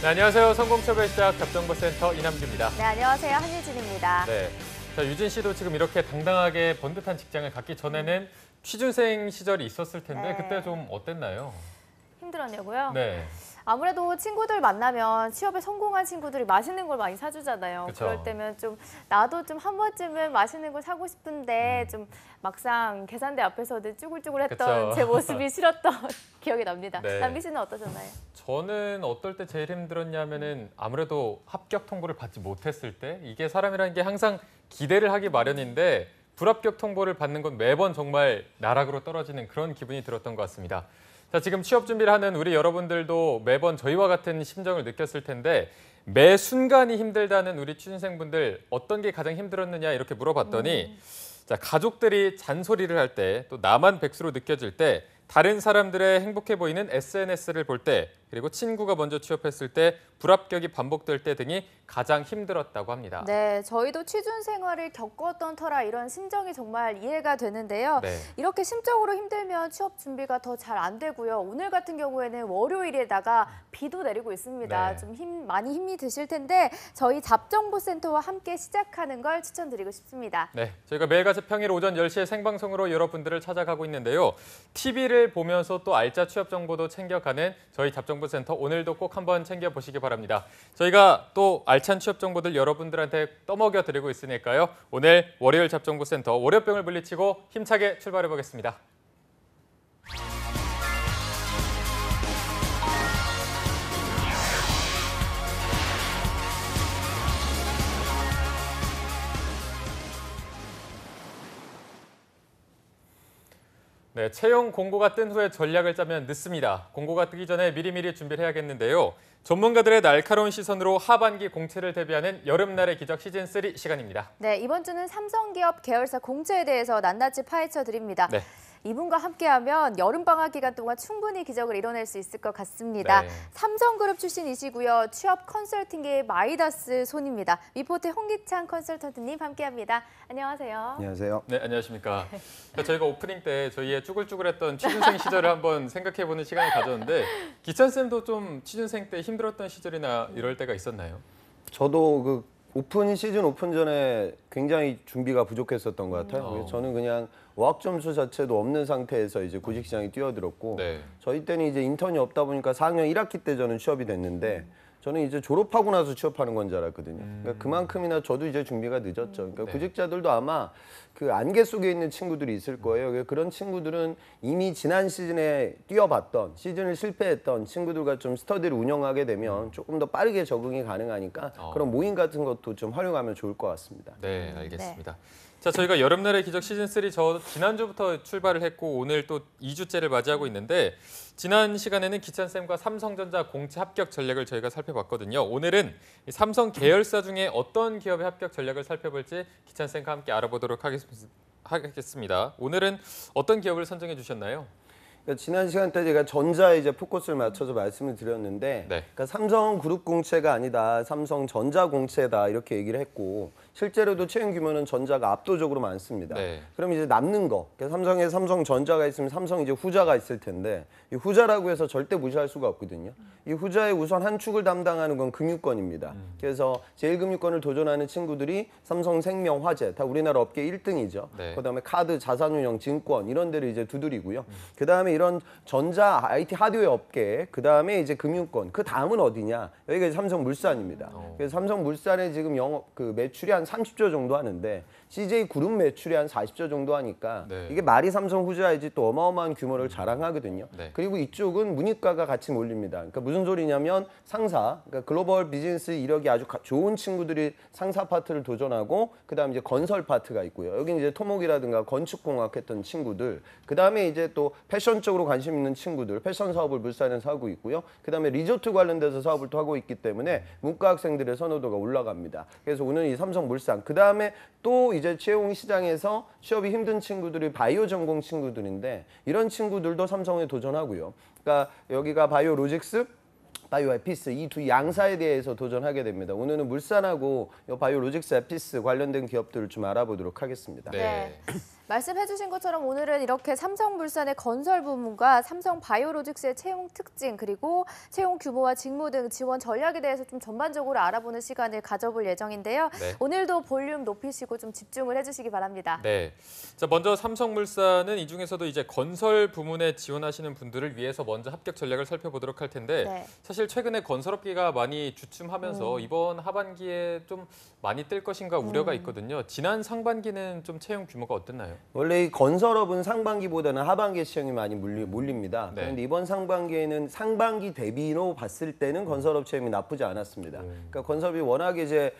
네, 안녕하세요. 성공처벌 시작 잡정보센터 이남규입니다. 네, 안녕하세요. 한유진입니다. 네, 자, 유진 씨도 지금 이렇게 당당하게 번듯한 직장을 갖기 전에는 취준생 시절이 있었을 텐데 네. 그때 좀 어땠나요? 힘들었냐고요? 네, 아무래도 친구들 만나면 취업에 성공한 친구들이 맛있는 걸 많이 사주잖아요. 그쵸. 그럴 때면 좀 나도 좀 한 번쯤은 맛있는 걸 사고 싶은데 좀 막상 계산대 앞에서는 쭈글쭈글했던 그쵸. 제 모습이 싫었던 기억이 납니다. 네. 남기 씨는 어떠셨나요? 저는 어떨 때 제일 힘들었냐면은 아무래도 합격 통보를 받지 못했을 때 이게 사람이라는 게 항상 기대를 하기 마련인데 불합격 통보를 받는 건 매번 정말 나락으로 떨어지는 그런 기분이 들었던 것 같습니다. 자, 지금 취업 준비를 하는 우리 여러분들도 매번 저희와 같은 심정을 느꼈을 텐데 매 순간이 힘들다는 우리 취준생분들 어떤 게 가장 힘들었느냐 이렇게 물어봤더니 자, 가족들이 잔소리를 할 때 또 나만 백수로 느껴질 때 다른 사람들의 행복해 보이는 SNS를 볼 때 그리고 친구가 먼저 취업했을 때 불합격이 반복될 때 등이 가장 힘들었다고 합니다. 네, 저희도 취준 생활을 겪었던 터라 이런 심정이 정말 이해가 되는데요. 네. 이렇게 심적으로 힘들면 취업 준비가 더 잘 안 되고요. 오늘 같은 경우에는 월요일에다가 비도 내리고 있습니다. 네. 좀 많이 힘이 드실 텐데 저희 잡정보센터와 함께 시작하는 걸 추천드리고 싶습니다. 네, 저희가 매일같이 평일 오전 10시에 생방송으로 여러분들을 찾아가고 있는데요. TV를 보면서 또 알짜 취업 정보도 챙겨가는 저희 잡정보센터 오늘도 꼭 한번 챙겨보시기 바랍니다. 저희가 또 알찬 취업 정보들 여러분들한테 떠먹여 드리고 있으니까요. 오늘 월요일 잡정보센터 월요병을 물리치고 힘차게 출발해 보겠습니다. 네, 채용 공고가 뜬 후에 전략을 짜면 늦습니다. 공고가 뜨기 전에 미리미리 준비를 해야겠는데요. 전문가들의 날카로운 시선으로 하반기 공채를 대비하는 여름날의 기적 시즌3 시간입니다. 네, 이번 주는 삼성기업 계열사 공채에 대해서 낱낱이 파헤쳐 드립니다. 네. 이분과 함께하면 여름방학 기간 동안 충분히 기적을 이뤄낼 수 있을 것 같습니다. 네. 삼성그룹 출신이시고요. 취업 컨설팅계의 마이다스 손입니다. 미포트 홍기창 컨설턴트님 함께합니다. 안녕하세요. 안녕하세요. 네, 안녕하십니까. 저희가 오프닝 때 저희의 쭈글쭈글했던 취준생 시절을 한번 생각해보는 시간을 가졌는데 기찬 쌤도 좀 취준생 때 힘들었던 시절이나 이럴 때가 있었나요? 저도 그 시즌 오픈 전에 굉장히 준비가 부족했었던 것 같아요. 그래서 저는 그냥 어학 점수 자체도 없는 상태에서 이제 구직 시장에 뛰어들었고 네. 저희 때는 이제 인턴이 없다 보니까 4학년 1학기 때 저는 취업이 됐는데 저는 이제 졸업하고 나서 취업하는 건 줄 알았거든요. 그러니까 그만큼이나 저도 이제 준비가 늦었죠. 그러니까 네. 구직자들도 아마 그 안개 속에 있는 친구들이 있을 거예요. 그러니까 그런 친구들은 이미 지난 시즌에 뛰어봤던 시즌을 실패했던 친구들과 좀 스터디를 운영하게 되면 조금 더 빠르게 적응이 가능하니까 그런 모임 같은 것도 좀 활용하면 좋을 것 같습니다. 네, 알겠습니다. 자, 저희가 여름날의 기적 시즌3 지난주부터 출발을 했고 오늘 또 2주째를 맞이하고 있는데 지난 시간에는 기찬쌤과 삼성전자 공채 합격 전략을 저희가 살펴봤거든요. 오늘은 이 삼성 계열사 중에 어떤 기업의 합격 전략을 살펴볼지 기찬쌤과 함께 알아보도록 하겠습니다. 오늘은 어떤 기업을 선정해 주셨나요? 그러니까 지난 시간 때 제가 전자에 이제 포커스를 맞춰서 말씀을 드렸는데 네. 그러니까 삼성그룹 공채가 아니다, 삼성전자 공채다 이렇게 얘기를 했고 실제로도 채용 규모는 전자가 압도적으로 많습니다. 네. 그럼 그럼 이제 남는 거, 그러니까 삼성에 삼성전자가 있으면 삼성 이제 후자가 있을 텐데 이 후자라고 해서 절대 무시할 수가 없거든요. 이 후자의 우선 한 축을 담당하는 건 금융권입니다. 그래서 제일금융권을 도전하는 친구들이 삼성생명, 화재 다 우리나라 업계 1등이죠. 네. 그다음에 카드, 자산운용, 증권 이런 데를 이제 두드리고요. 그다음에 이런 전자, IT 하드웨어 업계, 그다음에 이제 금융권, 그 다음은 어디냐? 여기가 이제 삼성물산입니다. 그래서 삼성물산의 지금 영업 그 매출이 한 30조 정도 하는데 CJ 그룹 매출이 한 40조 정도 하니까 네. 이게 말이 삼성 후자이지 또 어마어마한 규모를 자랑하거든요. 네. 그리고 이쪽은 문이과가 같이 몰립니다. 그러니까 무슨 소리냐면 상사, 그러니까 글로벌 비즈니스 이력이 아주 좋은 친구들이 상사 파트를 도전하고 그다음 이제 건설 파트가 있고요. 여기는 이제 토목이라든가 건축공학 했던 친구들, 그다음에 이제 또 패션 쪽으로 관심 있는 친구들, 패션 사업을 물산에서 하고 있고요. 그다음에 리조트 관련돼서 사업을 또 하고 있기 때문에 문과 학생들의 선호도가 올라갑니다. 그래서 오늘 이 삼성물산, 그다음에 또 이제 채용 시장에서 취업이 힘든 친구들이 바이오 전공 친구들인데 이런 친구들도 삼성에 도전하고요. 그러니까 여기가 바이오로직스, 바이오에피스 이 두 양사에 대해서 도전하게 됩니다. 오늘은 물산하고 바이오로직스, 에피스 관련된 기업들을 좀 알아보도록 하겠습니다. 네. 말씀해주신 것처럼 오늘은 이렇게 삼성물산의 건설 부문과 삼성바이오로직스의 채용 특징 그리고 채용 규모와 직무 등 지원 전략에 대해서 좀 전반적으로 알아보는 시간을 가져볼 예정인데요. 네. 오늘도 볼륨 높이시고 좀 집중을 해주시기 바랍니다. 네. 자, 먼저 삼성물산은 이 중에서도 이제 건설 부문에 지원하시는 분들을 위해서 먼저 합격 전략을 살펴보도록 할 텐데 네. 사실 최근에 건설업계가 많이 주춤하면서 이번 하반기에 좀 많이 뜰 것인가 우려가 있거든요. 지난 상반기는 좀 채용 규모가 어땠나요? 원래 이 건설업은 상반기보다는 하반기에 시장이 많이 몰립니다. 네. 그런데 이번 상반기에는 상반기 대비로 봤을 때는 건설업 채용이 나쁘지 않았습니다. 그러니까 건설이 워낙에 이제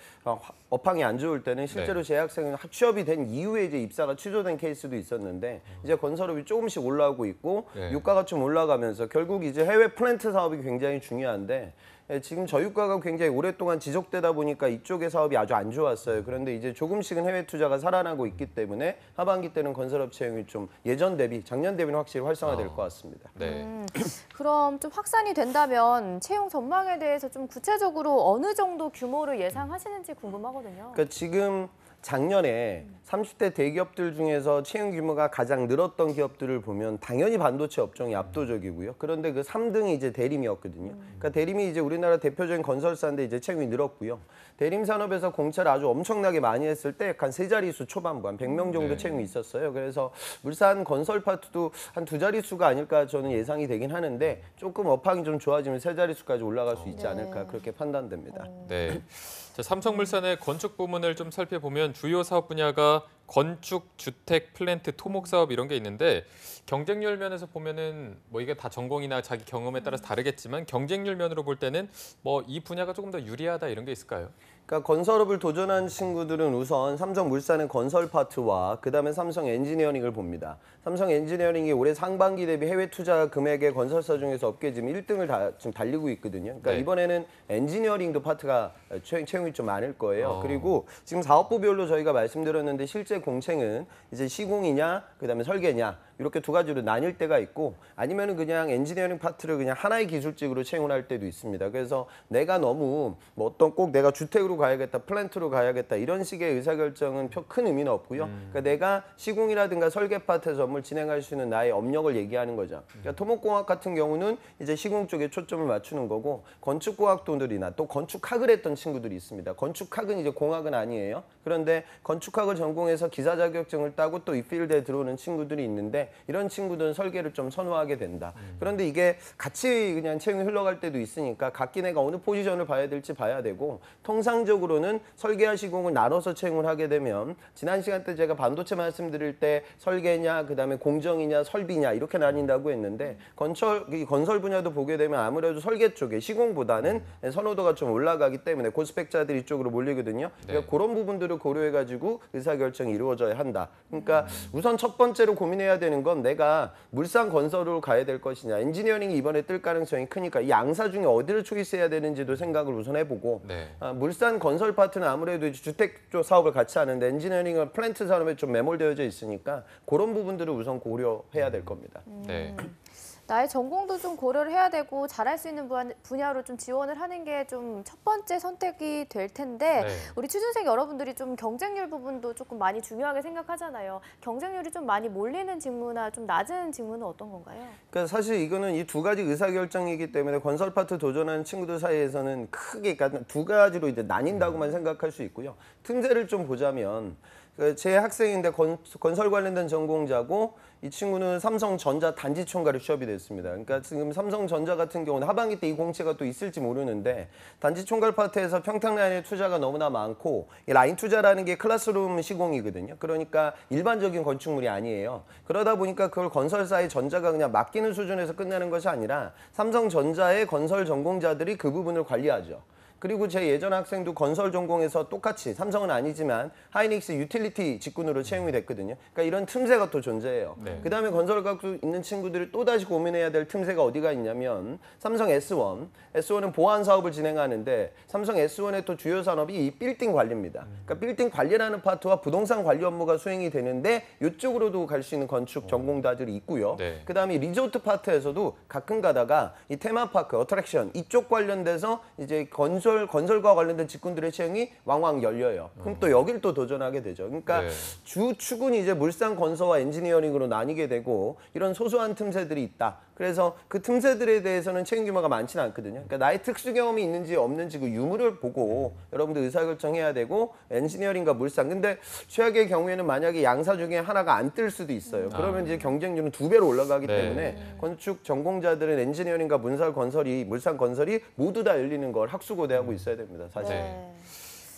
업황이 안 좋을 때는 실제로 제 학생은 취업이 된 이후에 이제 입사가 취소된 케이스도 있었는데 이제 건설업이 조금씩 올라오고 있고 네. 유가가 좀 올라가면서 결국 이제 해외 플랜트 사업이 굉장히 중요한데 지금 저유가가 굉장히 오랫동안 지속되다 보니까 이쪽의 사업이 아주 안 좋았어요. 그런데 이제 조금씩은 해외 투자가 살아나고 있기 때문에 하반기 때는 건설업 채용이 좀 예전 대비, 작년 대비는 확실히 활성화될 것 같습니다. 네. 그럼 좀 확산이 된다면 채용 전망에 대해서 좀 구체적으로 어느 정도 규모를 예상하시는지 궁금하거든요. 그러니까 지금 작년에 30대 대기업들 중에서 채용 규모가 가장 늘었던 기업들을 보면 당연히 반도체 업종이 압도적이고요. 그런데 그 3등이 이제 대림이었거든요. 그러니까 대림이 이제 우리나라 대표적인 건설사인데 이제 채용이 늘었고요. 대림 산업에서 공차를 아주 엄청나게 많이 했을 때 한 세 자릿수 초반부, 한 100명 정도 채용이 있었어요. 그래서 물산 건설 파트도 한 두 자릿수가 아닐까 저는 예상이 되긴 하는데 조금 업황이 좀 좋아지면 세 자릿수까지 올라갈 수 있지 않을까 그렇게 판단됩니다. 네. 자, 삼성물산의 건축 부문을 좀 살펴보면 주요 사업 분야가 건축, 주택, 플랜트, 토목 사업 이런 게 있는데 경쟁률 면에서 보면은 뭐 이게 다 전공이나 자기 경험에 따라서 다르겠지만 경쟁률 면으로 볼 때는 뭐 이 분야가 조금 더 유리하다 이런 게 있을까요? 그러니까 건설업을 도전한 친구들은 우선 삼성물산의 건설 파트와 그다음에 삼성 엔지니어링을 봅니다. 삼성 엔지니어링이 올해 상반기 대비 해외 투자 금액의 건설사 중에서 업계 지금 1등을 지금 달리고 있거든요. 그러니까 네. 이번에는 엔지니어링도 파트가 채용이 좀 많을 거예요. 그리고 지금 사업부별로 저희가 말씀드렸는데 실제 공채는 이제 시공이냐 그다음에 설계냐 이렇게 두 가지로 나뉠 때가 있고 아니면은 그냥 엔지니어링 파트를 그냥 하나의 기술직으로 채용을 할 때도 있습니다. 그래서 내가 너무 뭐 어떤 꼭 내가 주택으로 가야겠다, 플랜트로 가야겠다 이런 식의 의사결정은 큰 의미는 없고요. 그러니까 내가 시공이라든가 설계 파트에서 업무를 진행할 수 있는 나의 업력을 얘기하는 거죠. 그러니까 토목공학 같은 경우는 이제 시공 쪽에 초점을 맞추는 거고 건축공학도들이나 또 건축학을 했던 친구들이 있습니다. 건축학은 이제 공학은 아니에요. 그런데 건축학을 전공해서 기사 자격증을 따고 또 이 필드에 들어오는 친구들이 있는데 이런 친구들은 설계를 좀 선호하게 된다. 그런데 이게 같이 그냥 채용이 흘러갈 때도 있으니까 각기 내가 어느 포지션을 봐야 될지 봐야 되고 통상적으로는 설계와 시공을 나눠서 채용을 하게 되면 지난 시간 때 제가 반도체 말씀드릴 때 설계냐 그다음에 공정이냐 설비냐 이렇게 나뉜다고 했는데 건설 분야도 보게 되면 아무래도 설계 쪽에 시공보다는 선호도가 좀 올라가기 때문에 고스펙자들이 이쪽으로 몰리거든요. 그러니까 그런 부분들을 고려해가지고 의사결정이 이루어져야 한다. 그러니까 우선 첫 번째로 고민해야 되는 건 내가 물산 건설로 가야 될 것이냐. 엔지니어링이 이번에 뜰 가능성이 크니까 이 양사 중에 어디를 초이스해야 되는지도 생각을 우선 해보고 네. 물산 건설 파트는 아무래도 이제 주택 쪽 사업을 같이 하는데 엔지니어링은 플랜트 산업에 좀 매몰되어져 있으니까 그런 부분들을 우선 고려해야 될 겁니다. 네. 나의 전공도 좀 고려를 해야 되고 잘할 수 있는 분야로 좀 지원을 하는 게 좀 첫 번째 선택이 될 텐데 네. 우리 취준생 여러분들이 좀 경쟁률 부분도 조금 많이 중요하게 생각하잖아요. 경쟁률이 좀 많이 몰리는 직무나 좀 낮은 직무는 어떤 건가요? 그러니까 사실 이거는 이 두 가지 의사결정이기 때문에 건설 파트 도전하는 친구들 사이에서는 크게 그러니까 두 가지로 이제 나뉜다고만 생각할 수 있고요. 틈새를 좀 보자면 제 학생인데 건설 관련된 전공자고 이 친구는 삼성전자 단지 총괄에 취업이 됐습니다. 그러니까 지금 삼성전자 같은 경우는 하반기 때 이 공채가 또 있을지 모르는데 단지 총괄 파트에서 평택라인에 투자가 너무나 많고 이 라인 투자라는 게 클래스룸 시공이거든요. 그러니까 일반적인 건축물이 아니에요. 그러다 보니까 그걸 건설사의 전자가 그냥 맡기는 수준에서 끝나는 것이 아니라 삼성전자의 건설 전공자들이 그 부분을 관리하죠. 그리고 제 예전 학생도 건설 전공에서 똑같이 삼성은 아니지만 하이닉스 유틸리티 직군으로 채용이 됐거든요. 그러니까 이런 틈새가 또 존재해요. 네. 그다음에 건설학도 있는 친구들이 또다시 고민해야 될 틈새가 어디가 있냐면 삼성 S1. S1은 보안 사업을 진행하는데 삼성 S1의 또 주요 산업이 이 빌딩 관리입니다. 그러니까 빌딩 관리라는 파트와 부동산 관리 업무가 수행이 되는데 이쪽으로도 갈 수 있는 건축 전공자들이 있고요. 네. 그다음에 리조트 파트에서도 가끔 가다가 이 테마파크, 어트랙션 이쪽 관련돼서 이제 건설 건설과 관련된 직군들의 채용이 왕왕 열려요. 그럼 또 여길 또 도전하게 되죠. 그러니까 네. 주 축은 이제 물산 건설과 엔지니어링으로 나뉘게 되고 이런 소소한 틈새들이 있다. 그래서 그 틈새들에 대해서는 채용 규모가 많지는 않거든요. 그러니까 나의 특수 경험이 있는지 없는지 그 유무를 보고 여러분들 의사결정해야 되고 엔지니어링과 물산. 근데 최악의 경우에는 만약에 양사 중에 하나가 안 뜰 수도 있어요. 그러면 이제 경쟁률은 2배로 올라가기 네. 때문에 건축 전공자들은 엔지니어링과 물산 건설이 모두 다 열리는 걸 학수고대하고 있어야 됩니다. 사실. 네.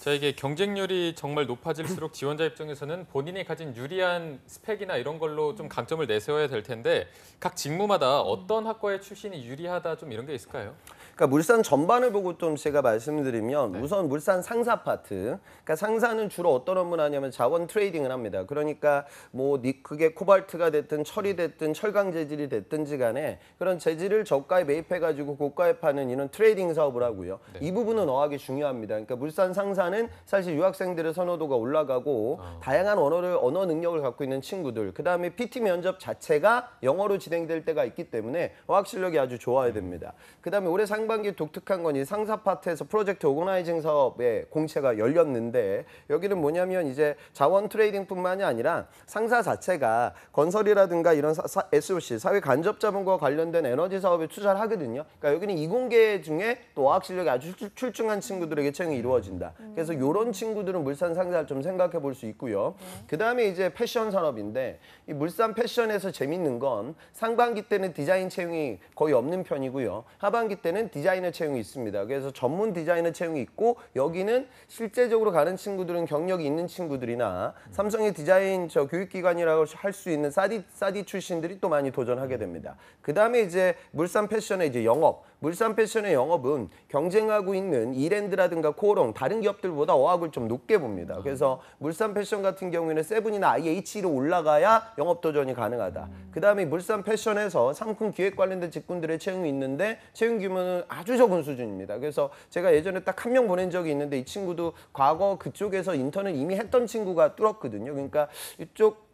자, 이게 경쟁률이 정말 높아질수록 지원자 입장에서는 본인이 가진 유리한 스펙이나 이런 걸로 좀 강점을 내세워야 될 텐데 각 직무마다 어떤 학과의 출신이 유리하다 좀 이런 게 있을까요? 그러니까 물산 전반을 보고 좀 제가 말씀드리면 우선 물산 상사 파트. 그러니까 상사는 주로 어떤 업무를 하냐면 자원 트레이딩을 합니다. 그러니까 뭐 그게 코발트가 됐든 철이 됐든 철강 재질이 됐든지 간에 그런 재질을 저가에 매입해가지고 고가에 파는 이런 트레이딩 사업을 하고요. 이 부분은 어학이 중요합니다. 그러니까 물산 상사는 사실 유학생들의 선호도가 올라가고 다양한 언어 능력을 갖고 있는 친구들. 그다음에 PT 면접 자체가 영어로 진행될 때가 있기 때문에 어학 실력이 아주 좋아야 됩니다. 그다음에 올해 상반기 독특한 건 이 상사 파트에서 프로젝트 오거나이징 사업의 공채가 열렸는데 여기는 뭐냐면 이제 자원 트레이딩뿐만이 아니라 상사 자체가 건설이라든가 이런 SOC 사회 간접 자본과 관련된 에너지 사업에 투자를 하거든요. 그러니까 여기는 이공계 중에 또 어학 실력이 아주 출중한 친구들에게 채용이 이루어진다. 그래서 이런 친구들은 물산 상사를 좀 생각해 볼 수 있고요. 그다음에 이제 패션 산업인데 이 물산 패션에서 재밌는 건 상반기 때는 디자인 채용이 거의 없는 편이고요. 하반기 때는 디자이너 채용이 있습니다. 그래서 전문 디자이너 채용이 있고 여기는 실제적으로 가는 친구들은 경력이 있는 친구들이나 삼성의 디자인 교육기관이라고 할 수 있는 사디 출신들이 또 많이 도전하게 됩니다. 그다음에 이제 물산 패션의 이제 영업. 물산 패션의 영업은 경쟁하고 있는 이랜드라든가 코오롱 다른 기업들보다 어학을 좀 높게 봅니다. 그래서 물산 패션 같은 경우에는 세븐이나 IH로 올라가야 영업 도전이 가능하다. 그다음에 물산 패션에서 상품 기획 관련된 직군들의 채용이 있는데 채용 규모는 아주 적은 수준입니다. 그래서 제가 예전에 딱 한 명 보낸 적이 있는데 이 친구도 과거 그쪽에서 인턴을 이미 했던 친구가 뚫었거든요. 그러니까 이쪽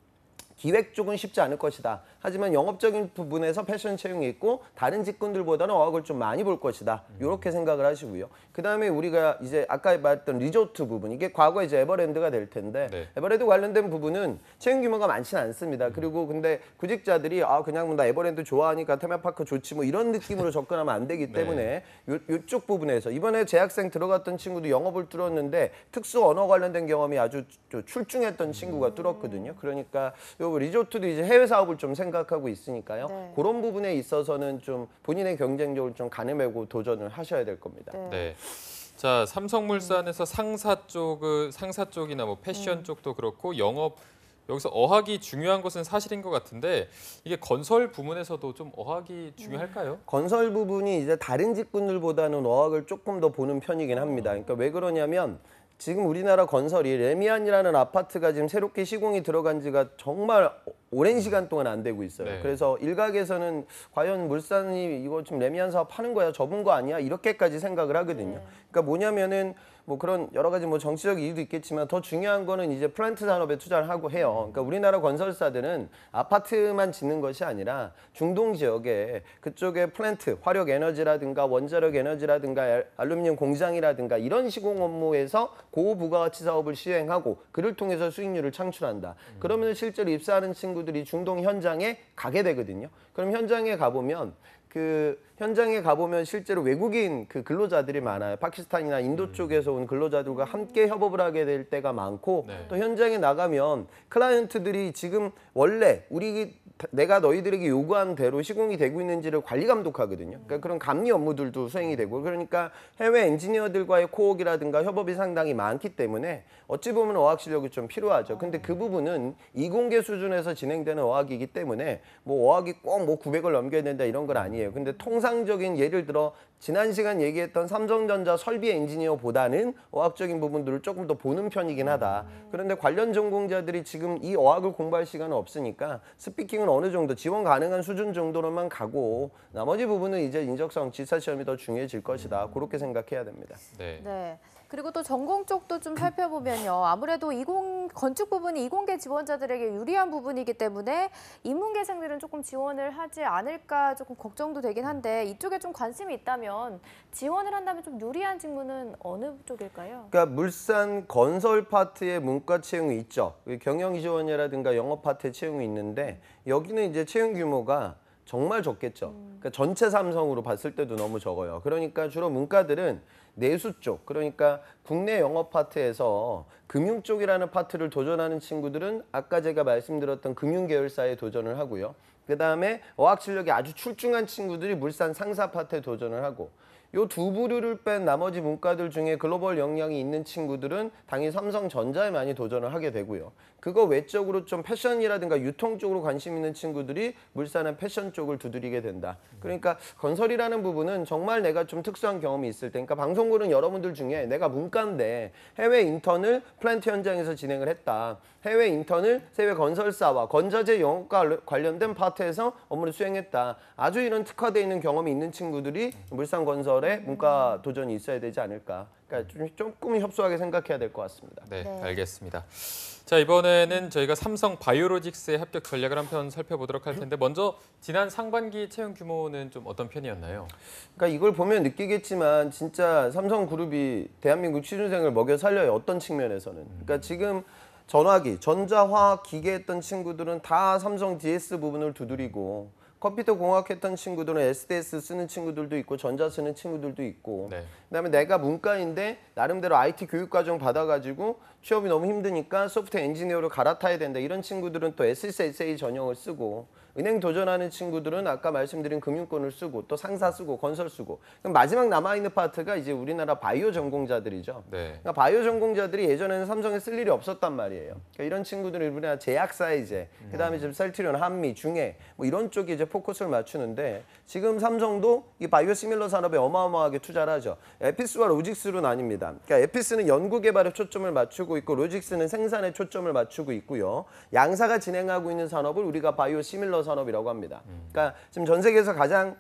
기획 쪽은 쉽지 않을 것이다. 하지만 영업적인 부분에서 패션 채용이 있고 다른 직군들보다는 어학을 좀 많이 볼 것이다. 이렇게 생각을 하시고요. 그다음에 우리가 이제 아까 말했던 리조트 부분 이게 과거에 이제 에버랜드가 될 텐데 네. 에버랜드 관련된 부부는 채용 규모가 많지는 않습니다. 그리고 근데 구직자들이 그냥 뭐 나 에버랜드 좋아하니까 테마파크 좋지 뭐 이런 느낌으로 접근하면 안 되기 때문에 이쪽 부분에서 이번에 재학생 들어갔던 친구도 영업을 뚫었는데 특수 언어 관련된 경험이 아주 출중했던 친구가 뚫었거든요. 그러니까 요 리조트도 이제 해외 사업을 좀 생각하고 있으니까요. 네. 그런 부분에 있어서는 좀 본인의 경쟁력을 좀 가늠하고 도전을 하셔야 될 겁니다. 네. 자, 삼성물산에서 상사 쪽이나 뭐 패션 쪽도 그렇고 영업 여기서 어학이 중요한 것은 사실인 것 같은데 이게 건설 부문에서도 좀 어학이 중요할까요? 건설 부분이 이제 다른 직군들보다는 어학을 조금 더 보는 편이긴 합니다. 그러니까 왜 그러냐면 지금 우리나라 건설이 레미안이라는 아파트가 지금 새롭게 시공이 들어간 지가 정말 오랜 시간 동안 안 되고 있어요. 네. 그래서 일각에서는 과연 물산이 이거 지금 레미안 사업 하는 거야, 접은 거 아니야? 이렇게까지 생각을 하거든요. 그러니까 뭐냐면은 뭐 그런 여러 가지 뭐 정치적 이유도 있겠지만 더 중요한 거는 이제 플랜트 산업에 투자를 하고 해요. 그러니까 우리나라 건설사들은 아파트만 짓는 것이 아니라 중동 지역에 그쪽에 플랜트, 화력 에너지라든가 원자력 에너지라든가 알루미늄 공장이라든가 이런 시공 업무에서 고부가가치 사업을 시행하고 그를 통해서 수익률을 창출한다. 그러면 실제로 입사하는 친구들이 중동 현장에 가게 되거든요. 그럼 현장에 가보면 실제로 외국인 그 근로자들이 많아요. 파키스탄이나 인도 쪽에서 온 근로자들과 함께 협업을 하게 될 때가 많고 또 현장에 나가면 클라이언트들이 지금 원래 내가 너희들에게 요구한 대로 시공이 되고 있는지를 관리 감독하거든요. 그러니까 그런 감리 업무들도 수행이 되고 그러니까 해외 엔지니어들과의 코옥이라든가 협업이 상당히 많기 때문에 어찌 보면 어학 실력이 좀 필요하죠. 근데 그 부분은 이공계 수준에서 진행되는 어학이기 때문에 뭐 어학이 꼭 뭐 900을 넘겨야 된다 이런 건 아니에요. 근데 통상적인 예를 들어 지난 시간 얘기했던 삼성전자 설비 엔지니어보다는 어학적인 부분들을 조금 더 보는 편이긴 하다. 그런데 관련 전공자들이 지금 이 어학을 공부할 시간은 없으니까 스피킹은 어느 정도 지원 가능한 수준 정도로만 가고 나머지 부분은 이제 인적성, 지사 시험이 더 중요해질 것이다. 그렇게 생각해야 됩니다. 네. 네. 그리고 또 전공 쪽도 좀 살펴보면요. 아무래도 건축 부분이 이공계 지원자들에게 유리한 부분이기 때문에 인문계생들은 조금 지원을 하지 않을까 조금 걱정도 되긴 한데 이쪽에 좀 관심이 있다면 지원을 한다면 좀 유리한 직무는 어느 쪽일까요? 그러니까 물산 건설 파트에 문과 채용이 있죠. 경영 지원이라든가 영업 파트에 채용이 있는데 여기는 이제 채용 규모가 정말 적겠죠. 그러니까 전체 삼성으로 봤을 때도 너무 적어요. 그러니까 주로 문과들은 내수 쪽, 그러니까 국내 영업 파트에서 금융 쪽이라는 파트를 도전하는 친구들은 아까 제가 말씀드렸던 금융 계열사에 도전을 하고요. 그다음에 어학 실력이 아주 출중한 친구들이 물산 상사 파트에 도전을 하고 요 두 부류를 뺀 나머지 문과들 중에 글로벌 역량이 있는 친구들은 당연히 삼성전자에 많이 도전을 하게 되고요. 그거 외적으로 좀 패션이라든가 유통 쪽으로 관심 있는 친구들이 물산은 패션 쪽을 두드리게 된다. 그러니까 건설이라는 부분은 정말 내가 좀 특수한 경험이 있을 때, 그러니까 방송 보는 여러분들 중에 내가 문과인데 해외 인턴을 플랜트 현장에서 진행을 했다. 해외 인턴을 해외 건설사와 건자재 영업과 관련된 파트에서 업무를 수행했다. 아주 이런 특화되어 있는 경험이 있는 친구들이 물산건설에 문과 도전이 있어야 되지 않을까. 그러니까 조금 협소하게 생각해야 될 것 같습니다. 네, 네. 알겠습니다. 자, 이번에는 저희가 삼성 바이오로직스의 합격 전략을 한편 살펴보도록 할 텐데 먼저 지난 상반기 채용 규모는 좀 어떤 편이었나요? 그러니까 이걸 보면 느끼겠지만 진짜 삼성그룹이 대한민국 취준생을 먹여 살려요. 어떤 측면에서는. 그러니까 지금 전화기, 전자화학, 기계 했던 친구들은 다 삼성 DS 부분을 두드리고 컴퓨터 공학 했던 친구들은 SDS 쓰는 친구들도 있고 전자 쓰는 친구들도 있고 네. 그다음에 내가 문과인데 나름대로 IT 교육과정 받아가지고 취업이 너무 힘드니까 소프트웨어 엔지니어로 갈아타야 된다. 이런 친구들은 또 SSA 전형을 쓰고 은행 도전하는 친구들은 아까 말씀드린 금융권을 쓰고 또 상사 쓰고 건설 쓰고 그럼 마지막 남아있는 파트가 이제 우리나라 바이오 전공자들이죠. 네. 그러니까 바이오 전공자들이 예전에는 삼성에 쓸 일이 없었단 말이에요. 그러니까 이런 친구들이 우리나라 제약사이제, 그다음에 지금 셀트리온, 한미, 중해 뭐 이런 쪽에 이제 포커스를 맞추는데 지금 삼성도 이 바이오 시밀러 산업에 어마어마하게 투자를 하죠. 에피스와 로직스로 나뉩니다. 그러니까 에피스는 연구 개발에 초점을 맞추고 있고 로직스는 생산에 초점을 맞추고 있고요. 양사가 진행하고 있는 산업을 우리가 바이오 시밀러 산업이라고 합니다. 그러니까 지금 전 세계에서 가장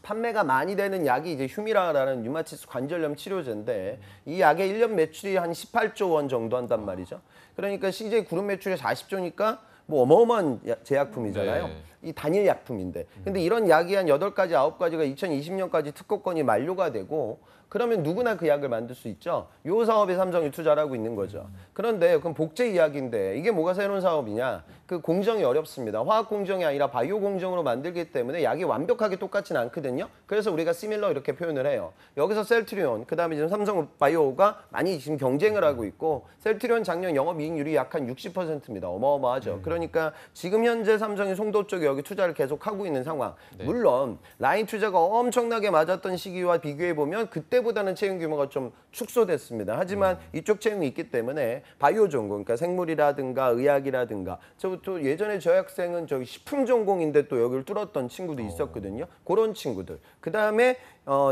판매가 많이 되는 약이 이제 휴미라라는 류마티스 관절염 치료제인데 이 약의 1년 매출이 한 18조 원 정도 한단 말이죠. 그러니까 CJ 그룹 매출이 40조니까 뭐 어마어마한 제약품이잖아요. 네. 이 단일 약품인데. 근데 이런 약이 한 8가지, 9가지가 2020년까지 특허권이 만료가 되고 그러면 누구나 그 약을 만들 수 있죠. 요 사업에 삼성이 투자를 하고 있는 거죠. 그런데 그럼 복제 이야기인데 이게 뭐가 새로운 사업이냐? 그 공정이 어렵습니다. 화학 공정이 아니라 바이오 공정으로 만들기 때문에 약이 완벽하게 똑같지는 않거든요. 그래서 우리가 시밀러 이렇게 표현을 해요. 여기서 셀트리온, 그다음에 지금 삼성 바이오가 많이 지금 경쟁을 하고 있고 셀트리온 작년 영업이익률이 약 한 60%입니다. 어마어마하죠. 그러니까 지금 현재 삼성이 송도 쪽에 여기 투자를 계속 하고 있는 상황. 네. 물론 라인 투자가 엄청나게 맞았던 시기와 비교해 보면 그때보다는 채용 규모가 좀 축소됐습니다. 하지만 이쪽 채용이 있기 때문에 바이오 전공, 그러니까 생물이라든가 의학이라든가 또 예전에 저희 학생은 저기 식품 전공인데 또 여기를 뚫었던 친구도 있었거든요. 그런 친구들. 그다음에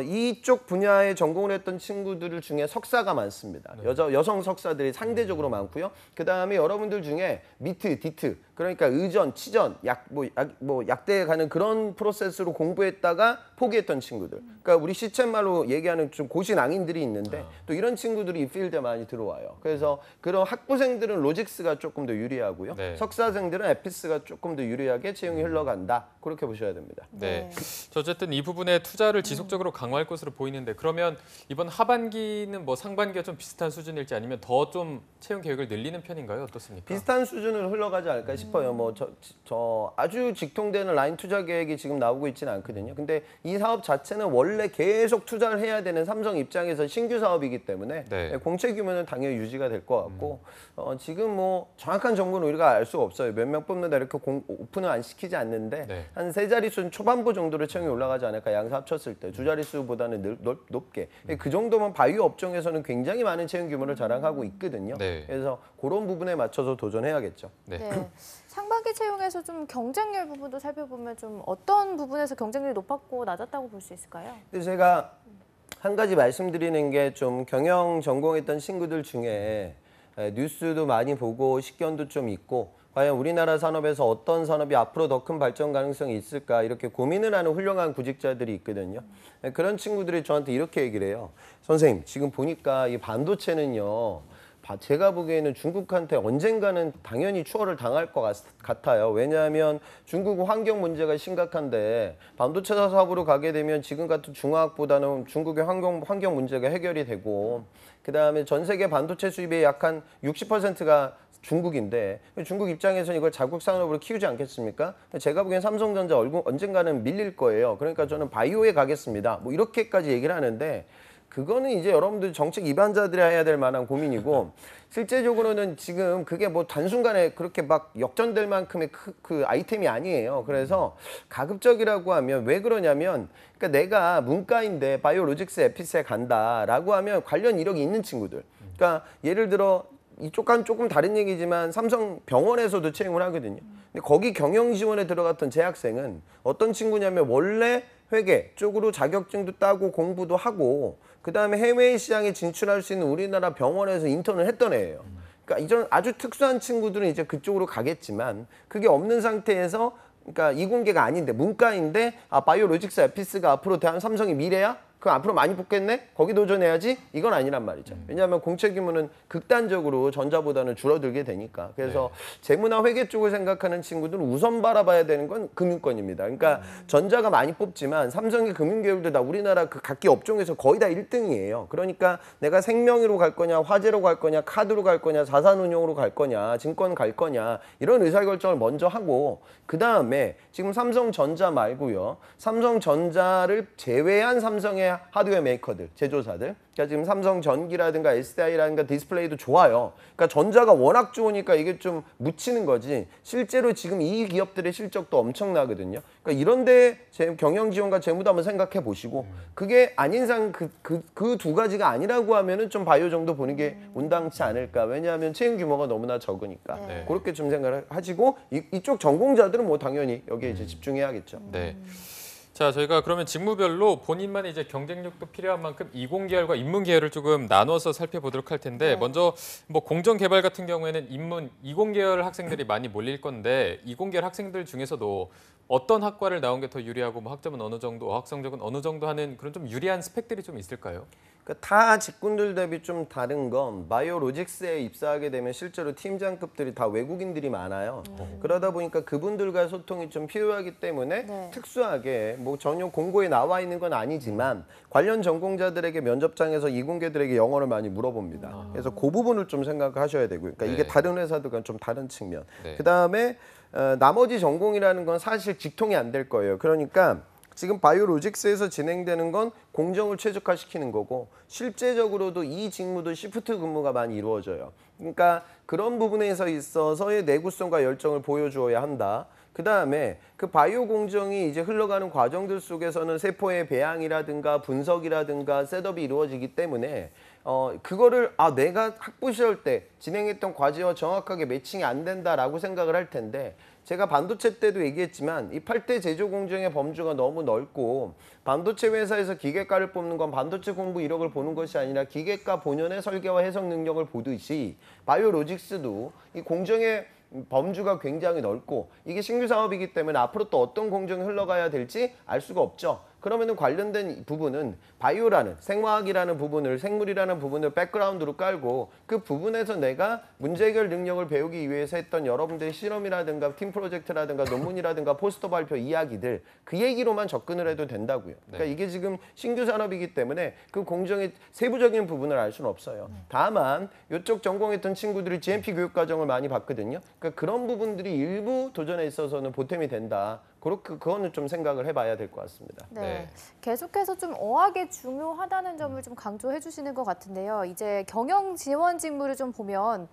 이쪽 분야에 전공을 했던 친구들 중에 석사가 많습니다. 여성 석사들이 상대적으로 많고요. 그다음에 여러분들 중에 미트, 디트, 그러니까 의전, 치전, 약대에 가는 그런 프로세스로 공부했다가 포기했던 친구들. 그러니까 우리 시쳇말로 얘기하는 좀 고시낭인들이 있는데 또 이런 친구들이 이 필드에 많이 들어와요. 그래서 그런 학부생들은 로직스가 조금 더 유리하고요. 네. 석사생들은 에피스가 조금 더 유리하게 채용이 흘러간다. 그렇게 보셔야 됩니다. 네. 어쨌든 이 부분에 투자를 지속적으로 강화할 것으로 보이는데 그러면 이번 하반기는 뭐 상반기와 좀 비슷한 수준일지 아니면 더 좀 채용 계획을 늘리는 편인가요? 어떻습니까? 비슷한 수준으로 흘러가지 않을까 싶어요. 뭐 저 아주 직통되는 라인 투자 계획이 지금 나오고 있지는 않거든요. 근데 이 사업 자체는 원래 계속 투자를 해야 되는 삼성 입장에서 신규 사업이기 때문에 네. 공채 규모는 당연히 유지가 될 것 같고 지금 뭐 정확한 정보는 우리가 알 수가 없어요. 몇 명 뽑는다 이렇게 오픈을 안 시키지 않는데 네. 한 세 자릿수 초반부 정도로 채용이 올라가지 않을까 양사 합쳤을 때 두 자릿수보다는 높게 그 정도면 바이오 업종에서는 굉장히 많은 채용 규모를 자랑하고 있거든요. 네. 그래서 그런 부분에 맞춰서 도전해야겠죠. 네. 네. 상반기 채용에서 좀 경쟁률 부분도 살펴보면 좀 어떤 부분에서 경쟁률이 높았고 낮았다고 볼 수 있을까요? 근데 제가 한 가지 말씀드리는 게 좀 경영 전공했던 친구들 중에 뉴스도 많이 보고 식견도 좀 있고 과연 우리나라 산업에서 어떤 산업이 앞으로 더 큰 발전 가능성이 있을까 이렇게 고민을 하는 훌륭한 구직자들이 있거든요. 그런 친구들이 저한테 이렇게 얘기를 해요. 선생님, 지금 보니까 이 반도체는요. 제가 보기에는 중국한테 언젠가는 당연히 추월을 당할 것 같아요. 왜냐하면 중국은 환경 문제가 심각한데 반도체 사업으로 가게 되면 지금 같은 중화학보다는 중국의 환경 문제가 해결이 되고 그다음에 전 세계 반도체 수입의 약 한 60%가 중국인데 중국 입장에서는 이걸 자국 산업으로 키우지 않겠습니까? 제가 보기엔 삼성전자 언젠가는 밀릴 거예요. 그러니까 저는 바이오에 가겠습니다. 뭐 이렇게까지 얘기를 하는데 그거는 이제 여러분들 정책 입안자들이 해야 될 만한 고민이고 실제적으로는 지금 그게 뭐 단순간에 그렇게 막 역전될 만큼의 그 아이템이 아니에요. 그래서 가급적이라고 하면 왜 그러냐면 그러니까 내가 문과인데 바이오로직스 에피스에 간다라고 하면 관련 이력이 있는 친구들. 그러니까 예를 들어 이쪽과는 조금 다른 얘기지만 삼성 병원에서도 채용을 하거든요. 근데 거기 경영 지원에 들어갔던 재학생은 어떤 친구냐면 원래 회계 쪽으로 자격증도 따고 공부도 하고 그다음에 해외 시장에 진출할 수 있는 우리나라 병원에서 인턴을 했던 애예요. 그러니까 이전 아주 특수한 친구들은 이제 그쪽으로 가겠지만 그게 없는 상태에서 그러니까 이공계가 아닌데 문과인데 바이오로직스 에피스가 앞으로 대한 삼성의 미래야? 그럼 앞으로 많이 뽑겠네? 거기 도전해야지? 이건 아니란 말이죠. 왜냐하면 공채 규모는 극단적으로 전자보다는 줄어들게 되니까. 그래서 재무나 회계 쪽을 생각하는 친구들은 우선 바라봐야 되는 건 금융권입니다. 그러니까 전자가 많이 뽑지만 삼성의 금융계열도 다 우리나라 그 각기 업종에서 거의 다 1등이에요. 그러니까 내가 생명으로 갈 거냐, 화재로 갈 거냐, 카드로 갈 거냐, 자산운용으로 갈 거냐, 증권 갈 거냐 이런 의사결정을 먼저 하고 그다음에 지금 삼성전자 말고요. 삼성전자를 제외한 삼성의 하드웨어 메이커들, 제조사들. 그러니까 지금 삼성전기라든가 SDI라든가 디스플레이도 좋아요. 그러니까 전자가 워낙 좋으니까 이게 좀 묻히는 거지. 실제로 지금 이 기업들의 실적도 엄청나거든요. 그러니까 이런데 경영 지원과 재무도 한번 생각해 보시고 그게 아닌 상 그 두 가지가 아니라고 하면은 좀 바이오 정도 보는 게 온당치 않을까. 왜냐하면 채용 규모가 너무나 적으니까. 네. 그렇게 좀 생각을 하시고 이쪽 전공자들은 뭐 당연히 여기에 이제 집중해야겠죠. 네. 자, 저희가 그러면 직무별로 본인만의 이제 경쟁력도 필요한 만큼 이공계열과 인문계열을 조금 나눠서 살펴보도록 할 텐데 먼저 뭐 공정개발 같은 경우에는 이공계열 학생들이 많이 몰릴 건데 이공계열 학생들 중에서도 어떤 학과를 나온 게 더 유리하고 뭐 학점은 어느 정도, 어학 성적은 어느 정도 하는 그런 좀 유리한 스펙들이 좀 있을까요? 그러니까 타 직군들 대비 좀 다른 건 바이오로직스에 입사하게 되면 실제로 팀장급들이 다 외국인들이 많아요. 그러다 보니까 그분들과 소통이 좀 필요하기 때문에 특수하게 뭐 전혀 공고에 나와 있는 건 아니지만 관련 전공자들에게 면접장에서 이공계들에게 영어를 많이 물어봅니다. 그래서 그 부분을 좀 생각하셔야 되고요. 그러니까 이게 다른 회사들과 좀 다른 측면. 그다음에 나머지 전공이라는 건 사실 직통이 안 될 거예요. 그러니까 지금 바이오로직스에서 진행되는 건 공정을 최적화시키는 거고 실제적으로도 이 직무도 시프트 근무가 많이 이루어져요. 그러니까 그런 부분에서 있어서의 내구성과 열정을 보여주어야 한다. 그다음에 그 바이오 공정이 이제 흘러가는 과정들 속에서는 세포의 배양이라든가 분석이라든가 셋업이 이루어지기 때문에 그거를 내가 학부 시절 때 진행했던 과제와 정확하게 매칭이 안 된다라고 생각을 할 텐데 제가 반도체 때도 얘기했지만 이 8대 제조 공정의 범주가 너무 넓고 반도체 회사에서 기계과를 뽑는 건 반도체 공부 이력을 보는 것이 아니라 기계과 본연의 설계와 해석 능력을 보듯이 바이오로직스도 이 공정의 범주가 굉장히 넓고 이게 신규 사업이기 때문에 앞으로 또 어떤 공정이 흘러가야 될지 알 수가 없죠. 그러면은 관련된 부분은 바이오라는 생화학이라는 부분을 생물이라는 부분을 백그라운드로 깔고 그 부분에서 내가 문제 해결 능력을 배우기 위해서 했던 여러분들의 실험이라든가 팀 프로젝트라든가 논문이라든가 포스터 발표 이야기들 그 얘기로만 접근을 해도 된다고요. 그러니까 이게 지금 신규 산업이기 때문에 그 공정의 세부적인 부분을 알 수는 없어요. 다만 이쪽 전공했던 친구들이 GMP 교육 과정을 많이 봤거든요. 그러니까 그런 부분들이 일부 도전에 있어서는 보탬이 된다. 그거는 좀 생각을 해봐야 될 것 같습니다. 네. 계속해서 좀 어학이 중요하다는 점을 좀 강조해 주시는 것 같은데요. 이제 경영 지원 직무를 좀 보면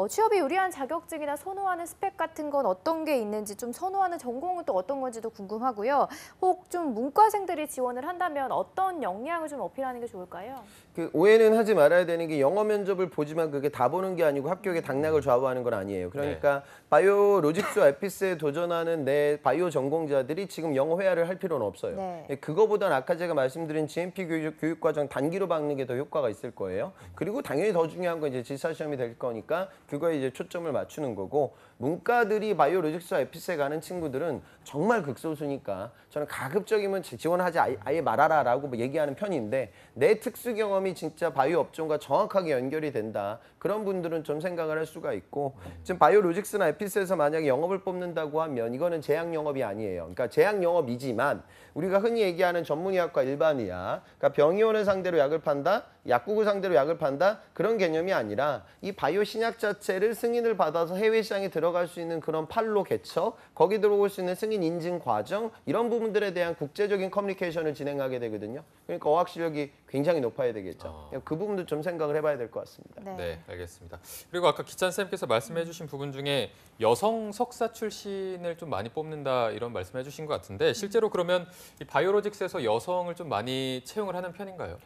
취업이 유리한 자격증이나 선호하는 스펙 같은 건 어떤 게 있는지 좀 선호하는 전공은 또 어떤 건지도 궁금하고요. 혹 좀 문과생들이 지원을 한다면 어떤 역량을 좀 어필하는 게 좋을까요? 그 오해는 하지 말아야 되는 게 영어 면접을 보지만 그게 다 보는 게 아니고 합격의 당락을 좌우하는 건 아니에요. 그러니까 바이오로직스 에피스에 도전하는 내 바이오 전 전공자들이 지금 영어 회화를 할 필요는 없어요. 네. 그거보다는 아까 제가 말씀드린 GMP 교육 과정 단기로 박는 게 더 효과가 있을 거예요. 그리고 당연히 더 중요한 건 이제 지사 시험이 될 거니까 그거에 이제 초점을 맞추는 거고, 문과들이 바이오로직스와 에피스에 가는 친구들은 정말 극소수니까 저는 가급적이면 지원하지 아예 말아라라고 얘기하는 편인데, 내 특수 경험이 진짜 바이오 업종과 정확하게 연결이 된다, 그런 분들은 좀 생각을 할 수가 있고, 지금 바이오로직스나 에피스에서 만약에 영업을 뽑는다고 하면 이거는 제약 영업이 아니에요. 그러니까 제약 영업이지만 우리가 흔히 얘기하는 전문의학과 일반의학, 그러니까 병의원을 상대로 약을 판다, 약국을 상대로 약을 판다, 그런 개념이 아니라 이 바이오 신약 자체를 승인을 받아서 해외 시장에 들어갈 수 있는 그런 판로 개척, 거기 들어올 수 있는 승인 인증 과정, 이런 부분들에 대한 국제적인 커뮤니케이션을 진행하게 되거든요. 그러니까 어학 실력이 굉장히 높아야 되겠죠. 그 부분도 좀 생각을 해봐야 될 것 같습니다. 네, 알겠습니다. 그리고 아까 기찬 쌤께서 말씀해 주신 부분 중에 여성 석사 출신을 좀 많이 뽑는다 이런 말씀해 주신 것 같은데, 실제로 그러면 이 바이오로직스에서 여성을 좀 많이 채용을 하는 편인가요?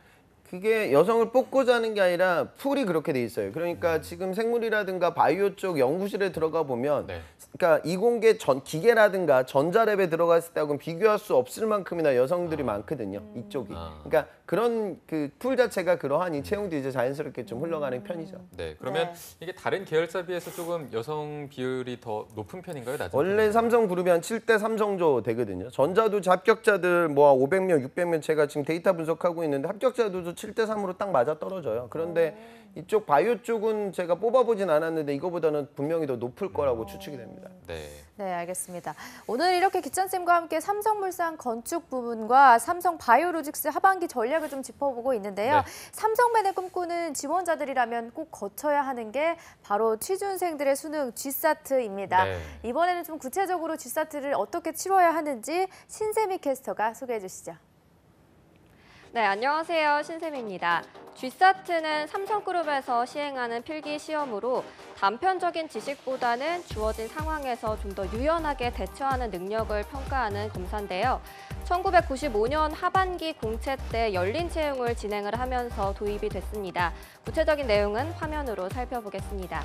그게 여성을 뽑고자 하는 게 아니라 풀이 그렇게 돼 있어요. 그러니까 지금 생물이라든가 바이오 쪽 연구실에 들어가 보면 네. 그러니까 이공계 기계라든가 전자랩에 들어갔을 때하고는 비교할 수 없을 만큼이나 여성들이 많거든요. 이쪽이. 그러니까 그런 그 풀 자체가 그러하니 채용도 이제 자연스럽게 좀 흘러가는 편이죠. 네, 그러면 네. 이게 다른 계열사 비해서 조금 여성 비율이 더 높은 편인가요? 낮은 원래 편인가요? 삼성그룹이 한 7대 3 정도 되거든요. 전자도 합격자들 뭐 500명, 600명 제가 지금 데이터 분석하고 있는데 합격자들도 7대 3으로 딱 맞아 떨어져요. 그런데 이쪽 바이오 쪽은 제가 뽑아보진 않았는데 이거보다는 분명히 더 높을 거라고 추측이 됩니다. 네. 네, 알겠습니다. 오늘 이렇게 기찬쌤과 함께 삼성물산 건축 부문과 삼성 바이오로직스 하반기 전략을 좀 짚어보고 있는데요. 네. 삼성맨의 꿈꾸는 지원자들이라면 꼭 거쳐야 하는 게 바로 취준생들의 수능 GSAT입니다. 네. 이번에는 좀 구체적으로 GSAT를 어떻게 치러야 하는지 신세미 캐스터가 소개해 주시죠. 네, 안녕하세요. 신샘입니다. GSAT는 삼성그룹에서 시행하는 필기 시험으로 단편적인 지식보다는 주어진 상황에서 좀 더 유연하게 대처하는 능력을 평가하는 검사인데요. 1995년 하반기 공채 때 열린 채용을 진행을 하면서 도입이 됐습니다. 구체적인 내용은 화면으로 살펴보겠습니다.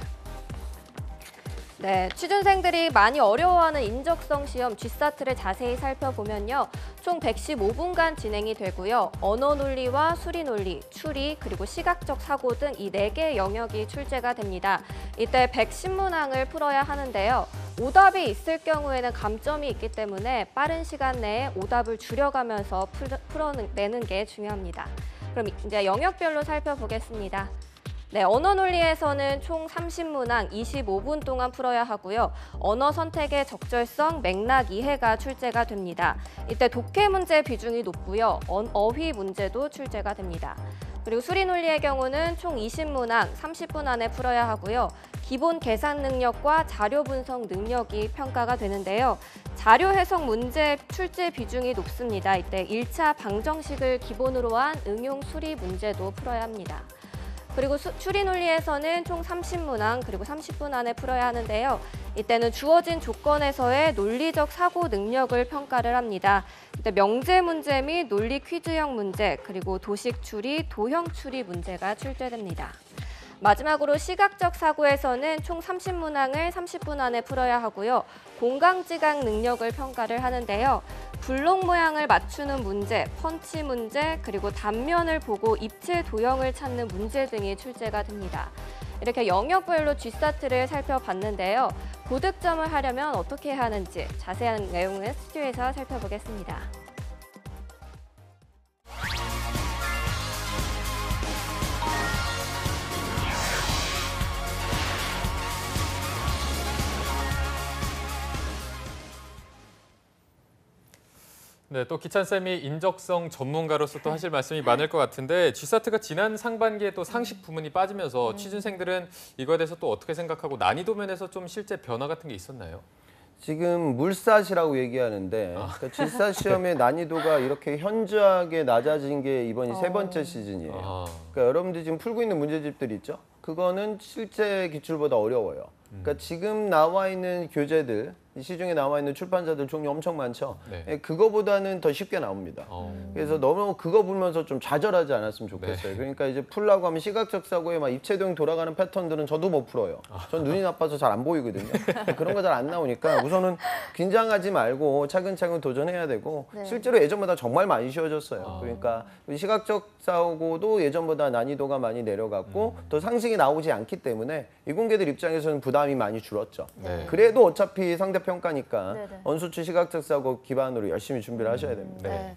네, 취준생들이 많이 어려워하는 인적성 시험 GSAT를 자세히 살펴보면요. 총 115분간 진행이 되고요. 언어 논리와 수리 논리, 추리, 그리고 시각적 사고 등 이 4개의 영역이 출제가 됩니다. 이때 110문항을 풀어야 하는데요. 오답이 있을 경우에는 감점이 있기 때문에 빠른 시간 내에 오답을 줄여가면서 풀어내는 게 중요합니다. 그럼 이제 영역별로 살펴보겠습니다. 네, 언어 논리에서는 총 30문항 25분 동안 풀어야 하고요. 언어 선택의 적절성, 맥락 이해가 출제가 됩니다. 이때 독해 문제 비중이 높고요. 어휘 문제도 출제가 됩니다. 그리고 수리 논리의 경우는 총 20문항 30분 안에 풀어야 하고요. 기본 계산 능력과 자료 분석 능력이 평가가 되는데요. 자료 해석 문제 출제 비중이 높습니다. 이때 1차 방정식을 기본으로 한 응용 수리 문제도 풀어야 합니다. 그리고 추리 논리에서는 총 30문항 그리고 30분 안에 풀어야 하는데요. 이때는 주어진 조건에서의 논리적 사고 능력을 평가를 합니다. 이때 명제 문제 및 논리 퀴즈형 문제, 그리고 도식 추리, 도형 추리 문제가 출제됩니다. 마지막으로 시각적 사고에서는 총 30문항을 30분 안에 풀어야 하고요. 공강지각 능력을 평가를 하는데요. 블록 모양을 맞추는 문제, 펀치 문제, 그리고 단면을 보고 입체 도형을 찾는 문제 등이 출제가 됩니다. 이렇게 영역별로 GSAT를 살펴봤는데요. 고득점을 하려면 어떻게 해야 하는지 자세한 내용은 스튜디오에서 살펴보겠습니다. 네, 또 기찬 쌤이 인적성 전문가로서 또 하실 말씀이 많을 것 같은데, GSAT가 지난 상반기에 또 상식 부문이 빠지면서 취준생들은 이거에 대해서 또 어떻게 생각하고 난이도 면에서 좀 실제 변화 같은 게 있었나요? 지금 물삿이라고 얘기하는데 그러니까 GSAT 시험의 난이도가 이렇게 현저하게 낮아진 게 이번이 세 번째 시즌이에요. 그러니까 여러분들이 지금 풀고 있는 문제집들 있죠? 그거는 실제 기출보다 어려워요. 그러니까 지금 나와 있는 교재들, 이 시중에 나와 있는 출판사들 종류 엄청 많죠. 네. 예, 그거보다는 더 쉽게 나옵니다. 그래서 너무 그거 보면서 좀 좌절하지 않았으면 좋겠어요. 그러니까 이제 풀라고 하면 시각적 사고에 막 입체도형 돌아가는 패턴들은 저도 못 풀어요. 전 눈이 나빠서 잘 안 보이거든요. 그런 거 잘 안 나오니까 우선은 긴장하지 말고 차근차근 도전해야 되고 네. 실제로 예전보다 정말 많이 쉬워졌어요. 그러니까 시각적 사고도 예전보다 난이도가 많이 내려갔고 또 상식이 나오지 않기 때문에 이공계들 입장에서는 부담이 많이 줄었죠. 네. 그래도 어차피 상대평가니까 네네. 언수치 시각적 사고 기반으로 열심히 준비를 하셔야 됩니다. 네.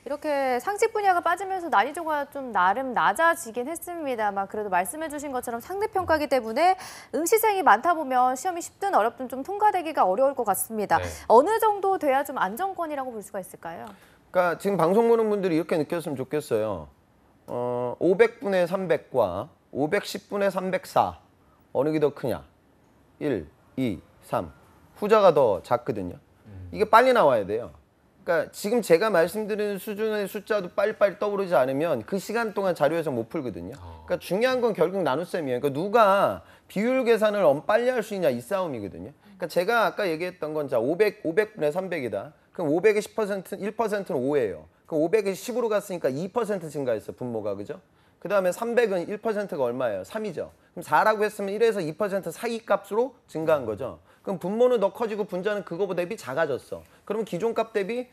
이렇게 상식 분야가 빠지면서 난이도가 좀 나름 낮아지긴 했습니다만 그래도 말씀해주신 것처럼 상대평가기 때문에 응시생이 많다 보면 시험이 쉽든 어렵든 좀 통과되기가 어려울 것 같습니다. 네. 어느 정도 돼야 좀 안정권이라고 볼 수가 있을까요? 그러니까 지금 방송 보는 분들이 이렇게 느꼈으면 좋겠어요. 500분의 300과 510분의 304 어느 게 더 크냐? 1, 2, 3. 후자가 더 작거든요. 이게 빨리 나와야 돼요. 그러니까 지금 제가 말씀드리는 수준의 숫자도 빨리빨리 떠오르지 않으면 그 시간 동안 자료에서 못 풀거든요. 그러니까 중요한 건 결국 나눗셈이에요. 그러니까 누가 비율 계산을 빨리 할 수 있냐 이 싸움이거든요. 그러니까 제가 아까 얘기했던 건 자 500분의 300이다. 그럼 500의 10%, 1%는 5예요. 그럼 500이 10으로 갔으니까 2% 증가했어, 분모가. 그죠? 그 다음에 300은 1%가 얼마예요? 3이죠. 그럼 4라고 했으면 1에서 2% 사이 값으로 증가한 거죠. 그럼 분모는 더 커지고 분자는 그거보다 대비 작아졌어. 그러면 기존 값 대비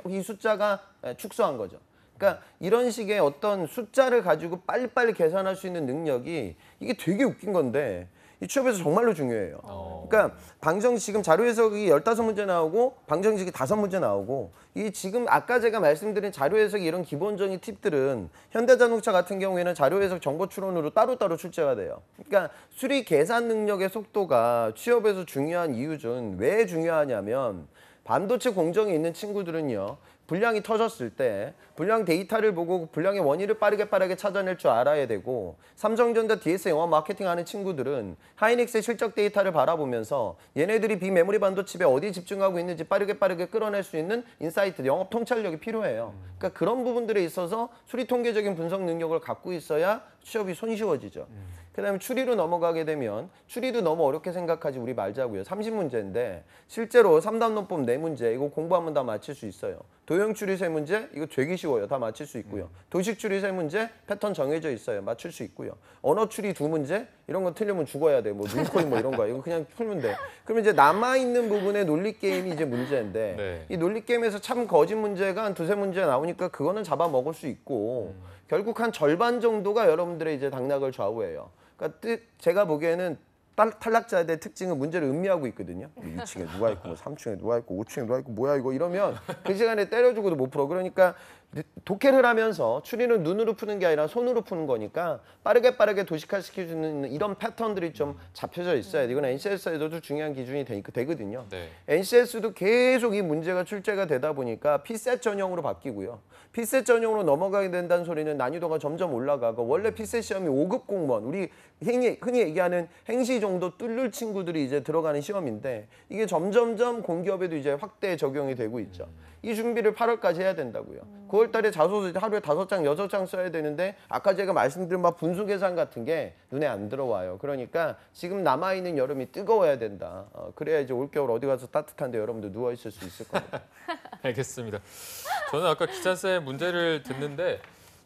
이 숫자가 축소한 거죠. 그러니까 이런 식의 어떤 숫자를 가지고 빨리빨리 계산할 수 있는 능력이 이게 되게 웃긴 건데 이 취업에서 정말로 중요해요. 그러니까 방정식 지금 자료 해석이 15문제 나오고 방정식이 5문제 나오고 이 지금 아까 제가 말씀드린 자료 해석의 이런 기본적인 팁들은 현대자동차 같은 경우에는 자료 해석 정보 추론으로 따로따로 출제가 돼요. 그러니까 수리 계산 능력의 속도가 취업에서 중요한 이유 중 왜 중요하냐면 반도체 공정에 있는 친구들은요. 불량이 터졌을 때 불량 데이터를 보고 불량의 원인을 빠르게 찾아낼 줄 알아야 되고 삼성전자 DS 영화 마케팅하는 친구들은 하이닉스의 실적 데이터를 바라보면서 얘네들이 비메모리 반도체에 어디 집중하고 있는지 빠르게 끌어낼 수 있는 인사이트, 영업 통찰력이 필요해요. 그러니까 그런 부분들에 있어서 수리 통계적인 분석 능력을 갖고 있어야 취업이 손쉬워지죠. 그다음에 추리로 넘어가게 되면 추리도 너무 어렵게 생각하지 우리 말자고요. 30문제인데 실제로 3단 논법 4문제 이거 공부하면 다 맞힐 수 있어요. 도형 추리 3문제 이거 되게 쉬워요. 다 맞힐 수 있고요. 도식 추리 3문제 패턴 정해져 있어요. 맞출 수 있고요. 언어 추리 2문제 이런 거 틀리면 죽어야 돼. 뭐 눈코입 뭐 이런 거 이거 그냥 풀면 돼. 그러면 이제 남아 있는 부분의 논리 게임이 이제 문제인데 네. 이 논리 게임에서 참 거짓 문제가 한 2-3문제 나오니까 그거는 잡아먹을 수 있고 결국 한 절반 정도가 여러분들의 이제 당락을 좌우해요. 그러니까 제가 보기에는 탈락자들의 특징은 문제를 음미하고 있거든요. 2층에 누가 있고, 뭐 3층에 누가 있고, 5층에 누가 있고, 뭐야 이거 이러면 그 시간에 때려주고도 못 풀어. 그러니까 독해를 하면서 추리는 눈으로 푸는 게 아니라 손으로 푸는 거니까 빠르게 도식화시킬 수 있는 이런 패턴들이 좀 잡혀져 있어야 돼. 이건 NCS에서도 중요한 기준이 되거든요. 네. NCS도 계속 이 문제가 출제가 되다 보니까 P셋 전형으로 바뀌고요. P셋 전형으로 넘어가게 된다는 소리는 난이도가 점점 올라가고 원래 P셋 시험이 5급 공무원, 우리 흔히 얘기하는 행시 정도 뚫을 친구들이 이제 들어가는 시험인데 이게 점점점 공기업에도 이제 확대 적용이 되고 있죠. 이 준비를 8월까지 해야 된다고요. 9월 달에 자소서 하루에 5장, 6장 써야 되는데 아까 제가 말씀드린 막 분수 계산 같은 게 눈에 안 들어와요. 그러니까 지금 남아있는 여름이 뜨거워야 된다. 그래야 이제 올겨울 어디 가서 따뜻한데 여러분들 누워있을 수 있을 겁니다. 알겠습니다. 저는 아까 기찬쌤 문제를 듣는데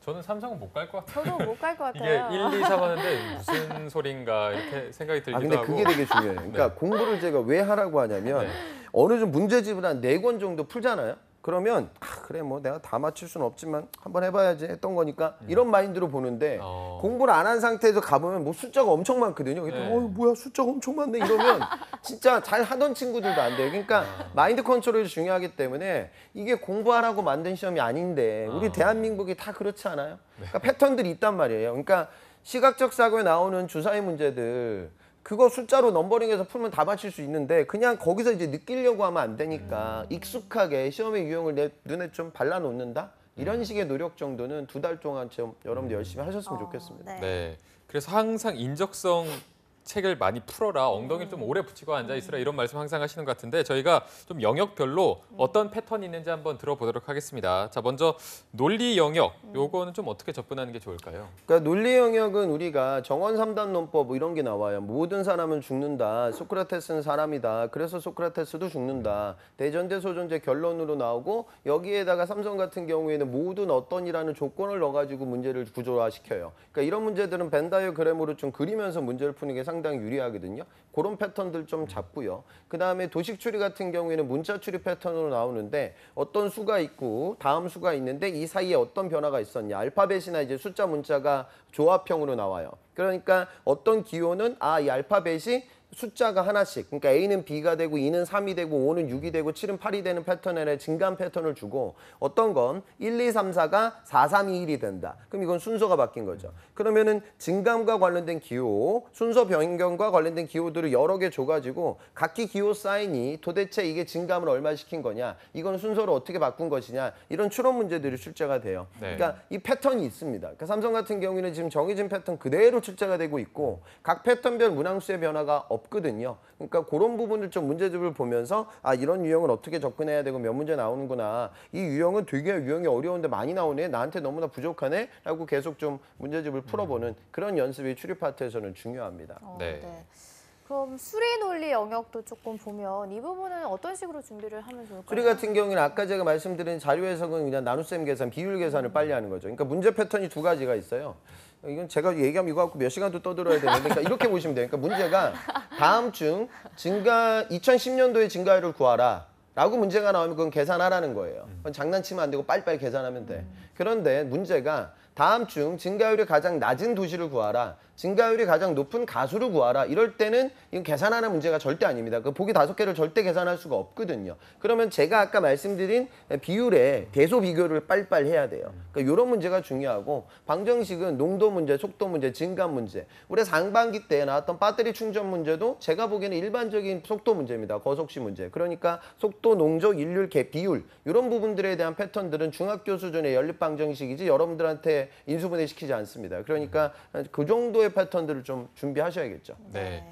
저는 삼성은 못 갈 것 같아요. 저도 못 갈 것 이게 같아요. 1, 2, 3 하는데 무슨 소린가 이렇게 생각이 들기도 근데 하고. 그게 되게 중요해요. 그러니까 공부를 제가 왜 하라고 하냐면 어느 좀 문제집을 한 4권 정도 풀잖아요. 그러면 그래 뭐 내가 다 맞출 수는 없지만 한번 해봐야지 했던 거니까 이런 마인드로 보는데 공부를 안 한 상태에서 가보면 뭐 숫자가 엄청 많거든요. 그랬더니 뭐야 숫자가 엄청 많네 이러면 진짜 잘 하던 친구들도 안 돼요. 그러니까 마인드 컨트롤이 중요하기 때문에 이게 공부하라고 만든 시험이 아닌데 우리 대한민국이 다 그렇지 않아요? 그러니까 패턴들이 있단 말이에요. 그러니까 시각적 사고에 나오는 주사위 문제들 그거 숫자로 넘버링해서 풀면 다 맞힐 수 있는데 그냥 거기서 이제 느끼려고 하면 안 되니까 익숙하게 시험의 유형을 내 눈에 좀 발라놓는다? 이런 식의 노력 정도는 2달 동안 좀 여러분들 열심히 하셨으면 좋겠습니다. 네. 네. 그래서 항상 인적성 책을 많이 풀어라, 엉덩이를 좀 오래 붙이고 앉아 있으라 이런 말씀 항상 하시는 것 같은데 저희가 좀 영역별로 어떤 패턴이 있는지 한번 들어보도록 하겠습니다. 자, 먼저 논리 영역, 요거는 좀 어떻게 접근하는 게 좋을까요? 그러니까 논리 영역은 우리가 정원 3단 논법 뭐 이런 게 나와요. 모든 사람은 죽는다. 소크라테스는 사람이다. 그래서 소크라테스도 죽는다. 대전제 소전제 결론으로 나오고 여기에다가 삼성 같은 경우에는 모든 어떤이라는 조건을 넣어가지고 문제를 구조화시켜요. 그러니까 이런 문제들은 벤 다이어그램으로 좀 그리면서 문제를 푸는 게 상당히 유리하거든요. 그런 패턴들 좀 잡고요. 그다음에 도식 추리 같은 경우에는 문자 추리 패턴으로 나오는데 어떤 수가 있고 다음 수가 있는데 이 사이에 어떤 변화가 있었냐. 알파벳이나 이제 숫자 문자가 조합형으로 나와요. 그러니까 어떤 기호는 이 알파벳이 숫자가 하나씩, 그러니까 A는 B가 되고 2는 3이 되고 5는 6이 되고 7은 8이 되는 패턴의 증감 패턴을 주고 어떤 건 1, 2, 3, 4가 4, 3, 2, 1이 된다. 그럼 이건 순서가 바뀐 거죠. 그러면은 증감과 관련된 기호, 순서 변경과 관련된 기호들을 여러 개 줘가지고 각기 기호 사인이 도대체 이게 증감을 얼마 시킨 거냐, 이건 순서를 어떻게 바꾼 것이냐, 이런 추론 문제들이 출제가 돼요. 네. 그러니까 이 패턴이 있습니다. 그러니까 삼성 같은 경우에는 지금 정해진 패턴 그대로 출제가 되고 있고 각 패턴별 문항수의 변화가 없거든요. 그러니까 그런 부분을 좀 문제집을 보면서 이런 유형은 어떻게 접근해야 되고 몇 문제 나오는구나. 이 유형은 되게 유형이 어려운데 많이 나오네. 나한테 너무나 부족하네. 라고 계속 좀 문제집을 풀어보는 그런 연습이 추리 파트에서는 중요합니다. 네. 그럼 수리 논리 영역도 조금 보면 이 부분은 어떤 식으로 준비를 하면 좋을까요? 수리 같은 경우는 아까 제가 말씀드린 자료 해석은 그냥 나눗셈 계산, 비율 계산을 빨리 하는 거죠. 그러니까 문제 패턴이 두 가지가 있어요. 이건 제가 얘기하면 이거 갖고 몇 시간도 떠들어야 되는데 그러니까 이렇게 보시면 돼요. 그러니까 문제가 다음 중 2010년도에 증가율을 구하라. 라고 문제가 나오면 그건 계산하라는 거예요. 그건 장난치면 안 되고 빨리빨리 계산하면 돼. 그런데 문제가 다음 중 증가율이 가장 낮은 도시를 구하라. 증가율이 가장 높은 가수를 구하라. 이럴 때는 이건 계산하는 문제가 절대 아닙니다. 그 보기 5개를 절대 계산할 수가 없거든요. 그러면 제가 아까 말씀드린 비율의 대소 비교를 빨리빨리 해야 돼요. 그러니까 이런 문제가 중요하고 방정식은 농도 문제, 속도 문제, 증감 문제. 우리 상반기 때 나왔던 배터리 충전 문제도 제가 보기에는 일반적인 속도 문제입니다. 거속시 문제. 그러니까 속도, 농적, 일률, 비율 이런 부분들에 대한 패턴들은 중학교 수준의 연립 방정식이지 여러분들한테 인수분해 시키지 않습니다. 그러니까 그 정도의 패턴들을 좀 준비하셔야겠죠. 네.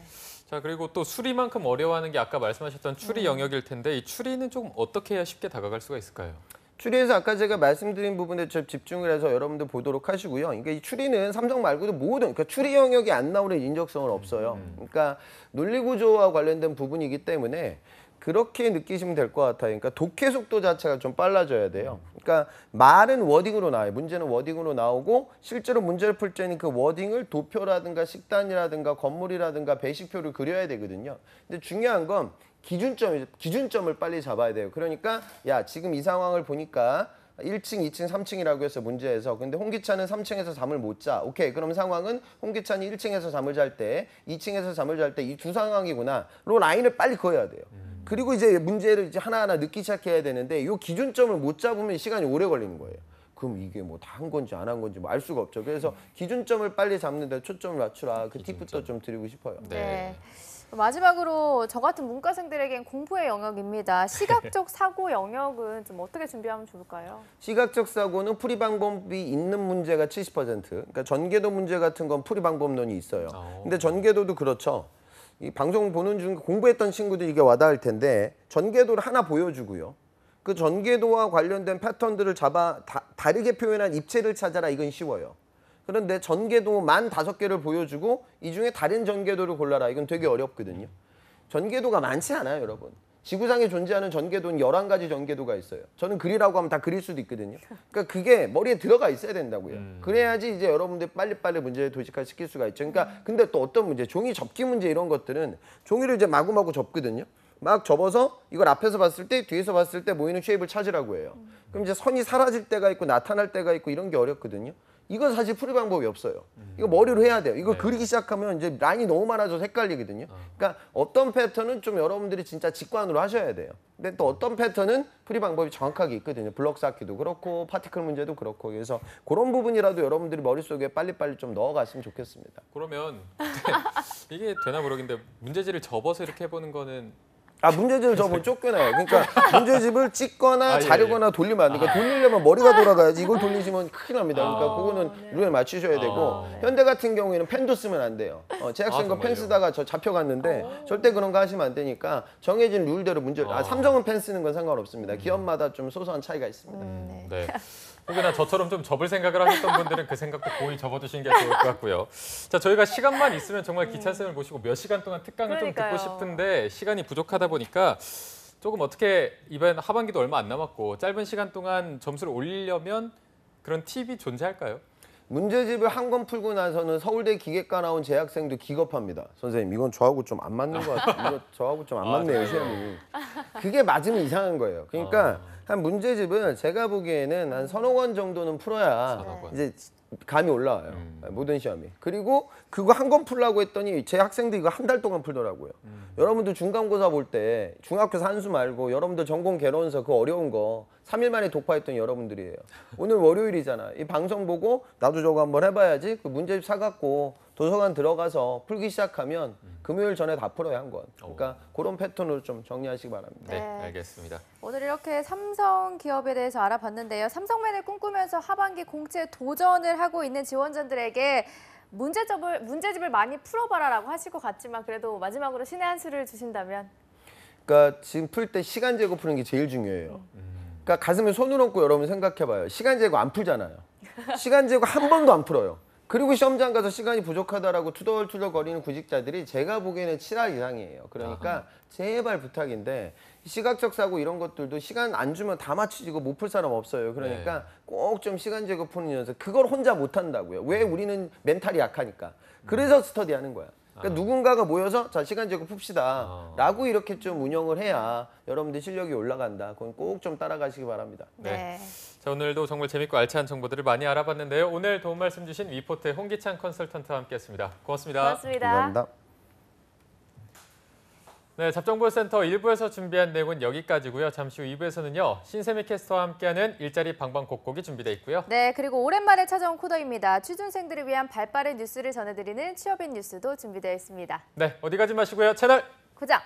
자, 그리고 또 수리만큼 어려워하는 게 아까 말씀하셨던 추리 영역일 텐데 이 추리는 조금 어떻게 해야 쉽게 다가갈 수가 있을까요? 추리에서 아까 제가 말씀드린 부분에 좀 집중을 해서 여러분들 보도록 하시고요. 그러니까 이 추리는 삼성 말고도 모든, 그러니까 추리 영역이 안 나오는 인적성은 없어요. 그러니까 논리 구조와 관련된 부분이기 때문에 그렇게 느끼시면 될 것 같아요. 그러니까 독해 속도 자체가 좀 빨라져야 돼요. 그러니까 말은 워딩으로 나와요. 문제는 워딩으로 나오고 실제로 문제를 풀 때는 그 워딩을 도표라든가 식단이라든가 건물이라든가 배식표를 그려야 되거든요. 근데 중요한 건 기준점을 빨리 잡아야 돼요. 그러니까 야, 지금 이 상황을 보니까 1층, 2층, 3층이라고 해서 문제에서 근데 홍기찬은 3층에서 잠을 못 자. 오케이. 그럼 상황은 홍기찬이 1층에서 잠을 잘 때, 2층에서 잠을 잘 때 이 두 상황이구나. 로 라인을 빨리 그어야 돼요. 그리고 이제 문제를 이제 하나하나 넣기 시작해야 되는데 이 기준점을 못 잡으면 시간이 오래 걸리는 거예요. 그럼 이게 뭐 다 한 건지 안 한 건지 뭐 알 수가 없죠. 그래서 기준점을 빨리 잡는 데 초점을 맞추라. 그 팁부터 좀 드리고 싶어요. 네. 마지막으로 저 같은 문과생들에겐 공부의 영역입니다. 시각적 사고 영역은 좀 어떻게 준비하면 좋을까요? 시각적 사고는 풀이 방법이 있는 문제가 70%. 그러니까 전개도 문제 같은 건 풀이 방법론이 있어요. 근데 전개도도 그렇죠. 이 방송 보는 중 공부했던 친구들이 이게 와닿을 텐데 전개도를 하나 보여주고요. 그 전개도와 관련된 패턴들을 다르게 표현한 입체를 찾아라. 이건 쉬워요. 그런데 전개도만 5개를 보여주고 이 중에 다른 전개도를 골라라. 이건 되게 어렵거든요. 전개도가 많지 않아요, 여러분. 지구상에 존재하는 전개도는 11가지 전개도가 있어요. 저는 그리라고 하면 다 그릴 수도 있거든요. 그러니까 그게 머리에 들어가 있어야 된다고요. 그래야지 이제 여러분들 빨리빨리 문제를 도식화시킬 수가 있죠. 그러니까 근데 또 어떤 문제, 종이 접기 문제 이런 것들은 종이를 이제 마구마구 접거든요. 막 접어서 이걸 앞에서 봤을 때 뒤에서 봤을 때 모이는 쉐입을 찾으라고 해요. 그럼 이제 선이 사라질 때가 있고 나타날 때가 있고 이런 게 어렵거든요. 이건 사실 풀이 방법이 없어요. 이거 머리로 해야 돼요. 이거 그리기 시작하면 이제 라인이 너무 많아져서 헷갈리거든요. 그러니까 어떤 패턴은 좀 여러분들이 진짜 직관으로 하셔야 돼요. 근데 또 어떤 패턴은 풀이 방법이 정확하게 있거든요. 블럭 쌓기도 그렇고 파티클 문제도 그렇고. 그래서 그런 부분이라도 여러분들이 머릿속에 빨리빨리 좀 넣어갔으면 좋겠습니다. 그러면 이게 되나 모르겠는데 문제지를 접어서 이렇게 해보는 거는 문제집을 저보고 쫓겨나요. 그러니까 문제집을 찍거나 예. 자르거나 돌리면 안 돼. 그러니까 돌리려면 머리가 돌아가야지. 이걸 돌리시면 큰일 납니다. 그러니까 그거는 룰에 맞추셔야 되고 현대 같은 경우에는 펜도 쓰면 안 돼요. 재학생 거 펜 정말요? 쓰다가 저 잡혀갔는데 절대 그런 거 하시면 안 되니까 정해진 룰대로 삼성은 pen 쓰는 건 상관없습니다. 기업마다 좀 소소한 차이가 있습니다. 네. 혹여나 저처럼 좀 접을 생각을 하셨던 분들은 그 생각도 고이 접어두시는 게 좋을 것 같고요. 자, 저희가 시간만 있으면 정말 기찬쌤을 모시고 몇 시간 동안 특강을 좀 그러니까요. 듣고 싶은데 시간이 부족하다 보니까 조금 어떻게 이번 하반기도 얼마 안 남았고 짧은 시간 동안 점수를 올리려면 그런 팁이 존재할까요? 문제집을 한 권 풀고 나서는 서울대 기계과 나온 재학생도 기겁합니다. 선생님 이건 저하고 좀 안 맞는 것 같아요. 이거 저하고 좀 안 맞네요, 시험이. 그게 맞으면 이상한 거예요. 그러니까 한 문제집은 제가 보기에는 한 서너 권 정도는 풀어야 서너 권. 이제 감이 올라와요. 모든 시험이. 그리고 그거 한 권 풀라고 했더니 제 학생도 이거 한 달 동안 풀더라고요. 여러분들 중간고사 볼 때 중학교 산수 말고 여러분들 전공 개론서 그 어려운 거 3일 만에 독파했던 여러분들이에요. 오늘 월요일이잖아. 이 방송 보고 나도 저거 한번 해봐야지. 그 문제집 사갖고 도서관 들어가서 풀기 시작하면 금요일 전에 다 풀어요, 한 권. 그러니까 그런 패턴으로 좀 정리하시기 바랍니다. 네, 네. 알겠습니다. 오늘 이렇게 삼성 기업에 대해서 알아봤는데요. 삼성맨을 꿈꾸면서 하반기 공채 도전을 하고 있는 지원자들에게 문제집을 많이 풀어봐라라고 하실 것 같지만 그래도 마지막으로 신의 한 수를 주신다면 그러니까 지금 풀 때 시간 재고 푸는 게 제일 중요해요. 그러니까 가슴에 손을 얹고 여러분 생각해봐요. 시간 재고 안 풀잖아요. 시간 재고 한 번도 안 풀어요. 그리고 시험장 가서 시간이 부족하다라고 투덜투덜 거리는 구직자들이 제가 보기에는 7할 이상이에요. 그러니까 제발 부탁인데 시각적 사고 이런 것들도 시간 안 주면 다 맞추지고 못 풀 사람 없어요. 그러니까 꼭 좀 시간 재고 푸는 연습. 그걸 혼자 못 한다고요. 왜? 우리는 멘탈이 약하니까. 그래서 스터디하는 거야. 그러니까 누군가가 모여서 자 시간 재고 풉시다 라고 이렇게 좀 운영을 해야 여러분들 실력이 올라간다. 그건 꼭 좀 따라가시기 바랍니다. 네. 자, 오늘도 정말 재밌고 알찬 정보들을 많이 알아봤는데요. 오늘 도움 말씀 주신 위포트의 홍기찬 컨설턴트와 함께했습니다. 고맙습니다. 고맙습니다. 감사합니다. 네, 잡정보센터 1부에서 준비한 내용은 여기까지고요. 잠시 후 2부에서는요. 신세미 캐스터와 함께하는 일자리 방방곡곡이 준비되어 있고요. 네, 그리고 오랜만에 찾아온 코너입니다. 취준생들을 위한 발빠른 뉴스를 전해드리는 취업인 뉴스도 준비되어 있습니다. 네, 어디 가지 마시고요. 채널 고정!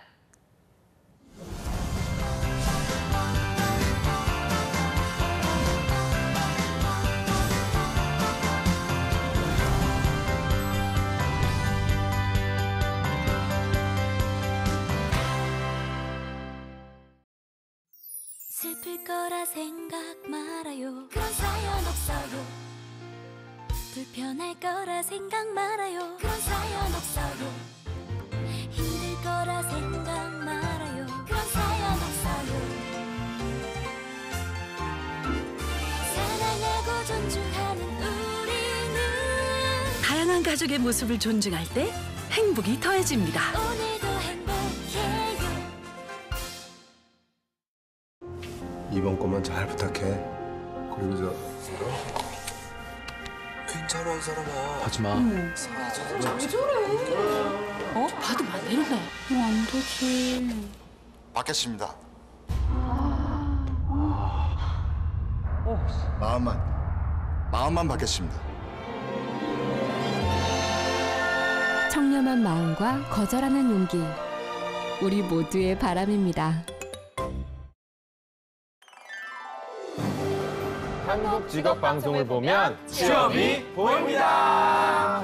슬플 거라 생각 말아요. 그런 사연 없어요. 불편할 거라 생각 말아요. 그런 사연 없어요. 힘들 거라 생각 말아요. 그런 사연 없어요. 사랑하고 존중하는 우리는 다양한 가족의 모습을 존중할 때 행복이 더해집니다. 오늘도 행복해요. 이번 것만 잘 부탁해. 그리고 저 괜찮아 이 사람아. 하지 마. 봐도 안 되는데. 안 되지. 받겠습니다. 마음만 받겠습니다. 청렴한 마음과 거절하는 용기. 우리 모두의 바람입니다. 한국 직업 방송을 보면 취업이 보입니다.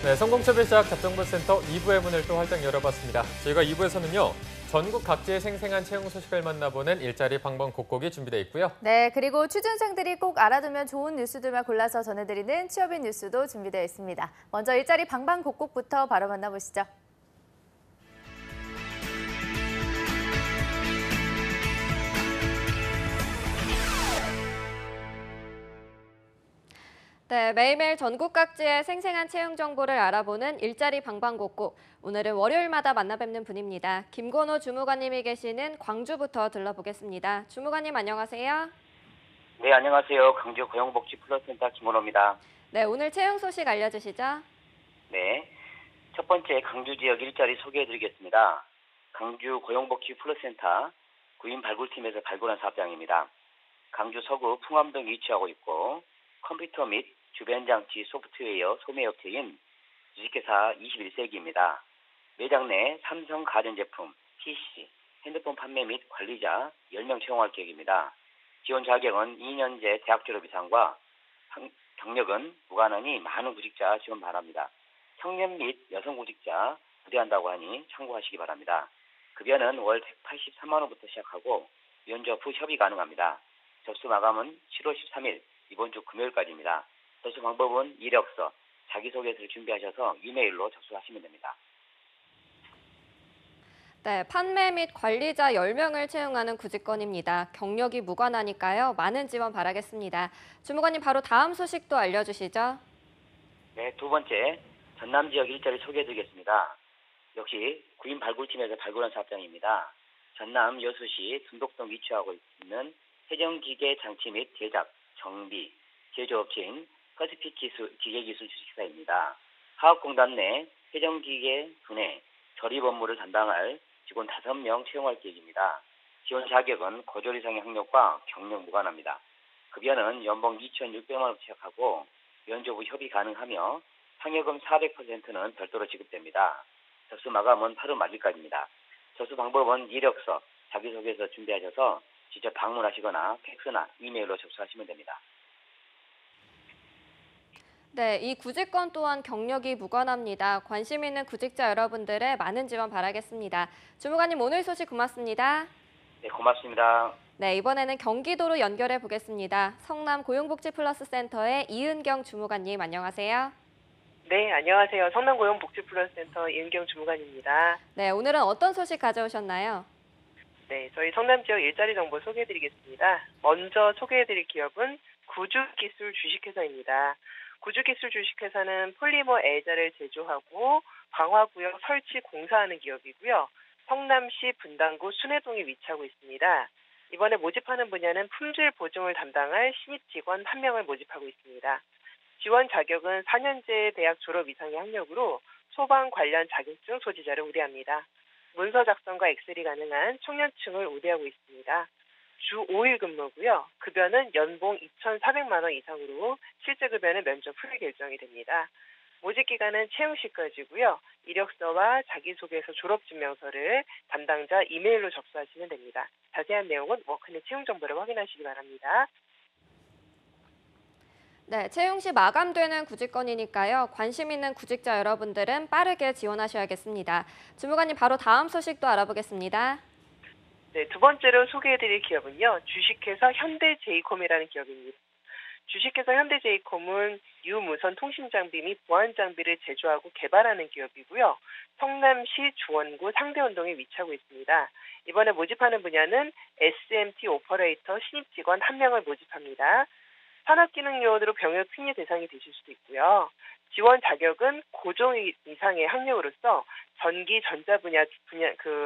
네, 성공첩의 시작 잡정보센터 2부의 문을 또 활짝 열어봤습니다. 저희가 2부에서는요. 전국 각지의 생생한 채용 소식을 만나보는 일자리 방방곡곡이 준비되어 있고요. 네, 그리고 취준생들이 꼭 알아두면 좋은 뉴스들만 골라서 전해드리는 취업인 뉴스도 준비되어 있습니다. 먼저 일자리 방방곡곡부터 바로 만나보시죠. 네, 매일매일 전국 각지의 생생한 채용 정보를 알아보는 일자리 방방곡곡. 오늘은 월요일마다 만나뵙는 분입니다. 김건호 주무관님이 계시는 광주부터 들러보겠습니다. 주무관님 안녕하세요. 네, 안녕하세요. 광주 고용복지 플러스센터 김건호입니다. 네, 오늘 채용 소식 알려주시죠. 네, 첫 번째 광주 지역 일자리 소개해드리겠습니다. 광주 고용복지 플러스센터 구인 발굴팀에서 발굴한 사업장입니다. 광주 서구 풍암동 위치하고 있고 컴퓨터 및 주변 장치 소프트웨어 소매업체인 주식회사 21세기입니다. 매장 내 삼성 가전제품, PC, 핸드폰 판매 및 관리자 10명 채용할 계획입니다. 지원 자격은 2년제 대학 졸업 이상과 경력은 무관하니 많은 구직자 지원 바랍니다. 청년 및 여성 구직자 우대한다고 하니 참고하시기 바랍니다. 급여는 월 183만 원부터 시작하고 면접 후 협의 가능합니다. 접수 마감은 7월 13일 이번 주 금요일까지입니다. 접수 방법은 이력서, 자기소개서를 준비하셔서 이메일로 접수하시면 됩니다. 네, 판매 및 관리자 10명을 채용하는 구직건입니다. 경력이 무관하니까요. 많은 지원 바라겠습니다. 주무관님 바로 다음 소식도 알려주시죠. 네, 두 번째 전남 지역 일자리 소개해드리겠습니다. 역시 구인 발굴팀에서 발굴한 사업장입니다. 전남 여수시 둔덕동 위치하고 있는 회전기계 장치 및 제작, 정비, 제조업체인 퍼시픽 기계기술 주식회사입니다. 사업공단 내 회전기계 분해, 조립 업무를 담당할 직원 5명 채용할 계획입니다. 지원 자격은 고졸 이상의 학력과 경력 무관합니다. 급여는 연봉 2,600만 원 시작하고 면접 후 협의 가능하며 상여금 400%는 별도로 지급됩니다. 접수 마감은 8월 말일까지입니다. 접수 방법은 이력서, 자기소개서 준비하셔서 직접 방문하시거나 팩스나 이메일로 접수하시면 됩니다. 네, 이 구직건 또한 경력이 무관합니다. 관심 있는 구직자 여러분들의 많은 지원 바라겠습니다. 주무관님 오늘 소식 고맙습니다. 네, 고맙습니다. 네, 이번에는 경기도로 연결해 보겠습니다. 성남 고용복지플러스센터의 이은경 주무관님 안녕하세요. 네, 안녕하세요. 성남고용복지플러스센터 이은경 주무관입니다. 네, 오늘은 어떤 소식 가져오셨나요? 네, 저희 성남 지역 일자리 정보 소개해드리겠습니다. 먼저 소개해드릴 기업은 구주기술 주식회사입니다. 구주기술 주식회사는 폴리머 애자를 제조하고 방화구역 설치 공사하는 기업이고요. 성남시 분당구 순회동에 위치하고 있습니다. 이번에 모집하는 분야는 품질 보증을 담당할 신입 직원 1명을 모집하고 있습니다. 지원 자격은 4년제 대학 졸업 이상의 학력으로 소방 관련 자격증 소지자를 우대합니다. 문서 작성과 엑셀이 가능한 청년층을 우대하고 있습니다. 주 5일 근무고요. 급여는 연봉 2,400만 원 이상으로 실제 급여는 면접 후에 결정이 됩니다. 모집 기간은 채용 시까지고요. 이력서와 자기소개서 졸업증명서를 담당자 이메일로 접수하시면 됩니다. 자세한 내용은 워크넷 채용 정보를 확인하시기 바랍니다. 네, 채용 시 마감되는 구직건이니까요. 관심 있는 구직자 여러분들은 빠르게 지원하셔야겠습니다. 주무관님 바로 다음 소식도 알아보겠습니다. 네, 두 번째로 소개해드릴 기업은요. 주식회사 현대제이콤이라는 기업입니다. 주식회사 현대제이콤은 유무선 통신장비 및 보안장비를 제조하고 개발하는 기업이고요. 성남시 주원구 상대원동에 위치하고 있습니다. 이번에 모집하는 분야는 SMT 오퍼레이터 신입 직원 1명을 모집합니다. 산업기능요원으로 병역 승리 대상이 되실 수도 있고요. 지원 자격은 고졸 이상의 학력으로서 전기 전자 분야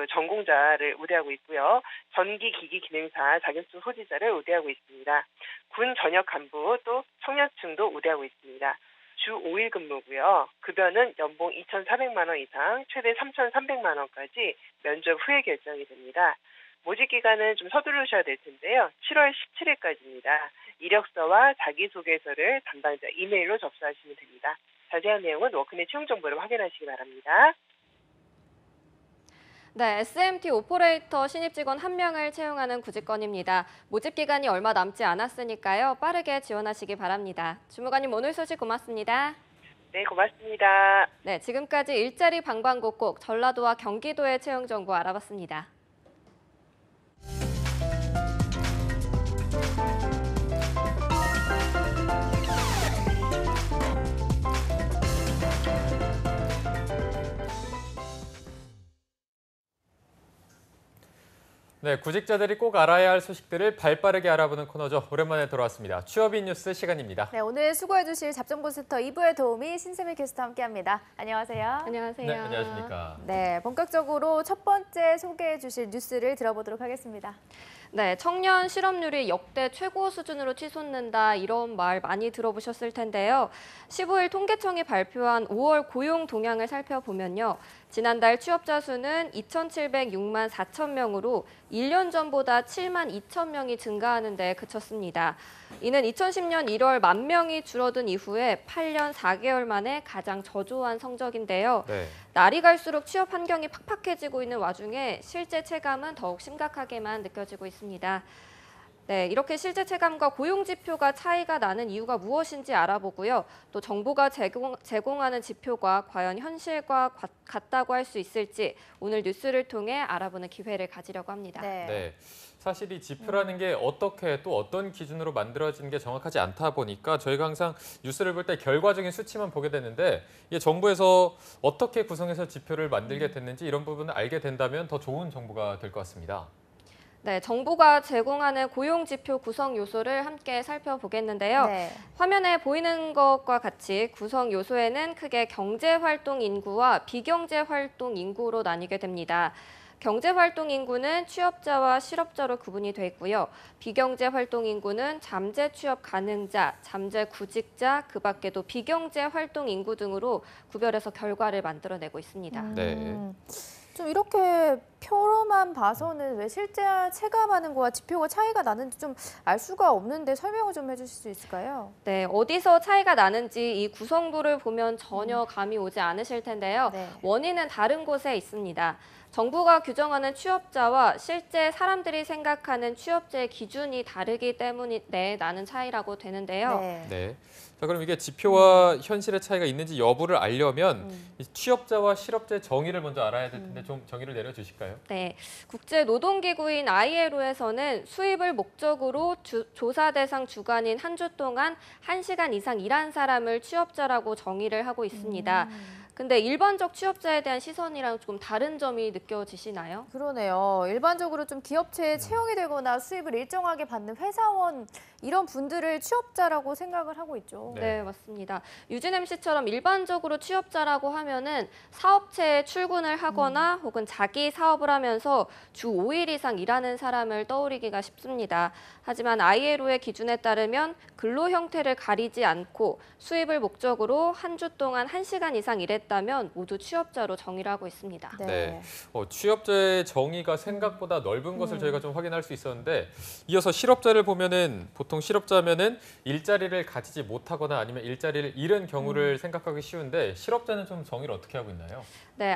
전공자를 우대하고 있고요. 전기 기기 기능사 자격증 소지자를 우대하고 있습니다. 군 전역 간부 또 청년층도 우대하고 있습니다. 주 5일 근무고요. 급여는 연봉 2,400만 원 이상 최대 3,300만 원까지 면접 후에 결정이 됩니다. 모집 기간은 좀 서두르셔야 될 텐데요. 7월 17일까지입니다. 이력서와 자기소개서를 담당자 이메일로 접수하시면 됩니다. 자세한 내용은 워크넷 채용 정보를 확인하시기 바랍니다. 네, SMT 오퍼레이터 신입 직원 1명을 채용하는 구직건입니다. 모집 기간이 얼마 남지 않았으니까요. 빠르게 지원하시기 바랍니다. 주무관님 오늘 소식 고맙습니다. 네, 고맙습니다. 네, 지금까지 일자리 방방곡곡 전라도와 경기도의 채용 정보 알아봤습니다. 네, 구직자들이 꼭 알아야 할 소식들을 발빠르게 알아보는 코너죠. 오랜만에 돌아왔습니다. 취업인 뉴스 시간입니다. 네, 오늘 수고해 주실 잡정부스터 2부의 도우미 신세미 캐스터와 함께합니다. 안녕하세요. 안녕하세요. 네, 안녕하십니까. 네, 본격적으로 첫 번째 소개해 주실 뉴스를 들어보도록 하겠습니다. 네, 청년 실업률이 역대 최고 수준으로 치솟는다 이런 말 많이 들어보셨을 텐데요. 15일 통계청이 발표한 5월 고용 동향을 살펴보면요. 지난달 취업자 수는 2,706만 4천 명으로 1년 전보다 7만 2천 명이 증가하는 데 그쳤습니다. 이는 2010년 1월 1만 명이 줄어든 이후에 8년 4개월 만에 가장 저조한 성적인데요. 네. 날이 갈수록 취업 환경이 팍팍해지고 있는 와중에 실제 체감은 더욱 심각하게만 느껴지고 있습니다. 네, 이렇게 실제 체감과 고용 지표가 차이가 나는 이유가 무엇인지 알아보고요. 또 정부가 제공하는 지표가 과연 현실과 같다고 할 수 있을지 오늘 뉴스를 통해 알아보는 기회를 가지려고 합니다. 네. 사실 이 지표라는 게 어떻게 또 어떤 기준으로 만들어진 게 정확하지 않다 보니까 저희가 항상 뉴스를 볼 때 결과적인 수치만 보게 되는데 이게 정부에서 어떻게 구성해서 지표를 만들게 됐는지 이런 부분을 알게 된다면 더 좋은 정보가 될 것 같습니다. 네, 정부가 제공하는 고용 지표 구성 요소를 함께 살펴보겠는데요. 네. 화면에 보이는 것과 같이 구성 요소에는 크게 경제활동 인구와 비경제활동 인구로 나뉘게 됩니다. 경제활동 인구는 취업자와 실업자로 구분이 돼 있고요. 비경제활동 인구는 잠재 취업 가능자, 잠재 구직자, 그 밖에도 비경제활동 인구 등으로 구별해서 결과를 만들어내고 있습니다. 네. 좀 이렇게 표로만 봐서는 왜 실제 체감하는 거와 지표가 차이가 나는지 좀 알 수가 없는데 설명을 좀 해주실 수 있을까요? 네, 어디서 차이가 나는지 이 구성부를 보면 전혀 감이 오지 않으실 텐데요. 네. 원인은 다른 곳에 있습니다. 정부가 규정하는 취업자와 실제 사람들이 생각하는 취업자의 기준이 다르기 때문에 나는 차이라고 되는데요. 네. 자, 그럼 이게 지표와 현실의 차이가 있는지 여부를 알려면 이 취업자와 실업자의 정의를 먼저 알아야 될 텐데 좀 정의를 내려주실까요? 네, 국제노동기구인 ILO에서는 수입을 목적으로 조사 대상 주간인 한 주 동안 1시간 이상 일한 사람을 취업자라고 정의를 하고 있습니다. 근데 일반적 취업자에 대한 시선이랑 조금 다른 점이 느껴지시나요? 그러네요. 일반적으로 좀 기업체에 채용이 되거나 수입을 일정하게 받는 회사원 이런 분들을 취업자라고 생각을 하고 있죠. 네, 맞습니다. 유진 MC처럼 일반적으로 취업자라고 하면은 사업체에 출근을 하거나 혹은 자기 사업을 하면서 주 5일 이상 일하는 사람을 떠올리기가 쉽습니다. 하지만 ILO의 기준에 따르면 근로 형태를 가리지 않고 수입을 목적으로 한 주 동안 1시간 이상 일했다면 모두 취업자로 정의를 하고 있습니다. 네. 취업자의 정의가 생각보다 넓은 것을 저희가 좀 확인할 수 있었는데 이어서 실업자를 보면은 보통 실업자면은 일자리를 가지지 못하거나 아니면 일자리를 잃은 경우를 생각하기 쉬운데 실업자는 좀 정의를 어떻게 하고 있나요? 네,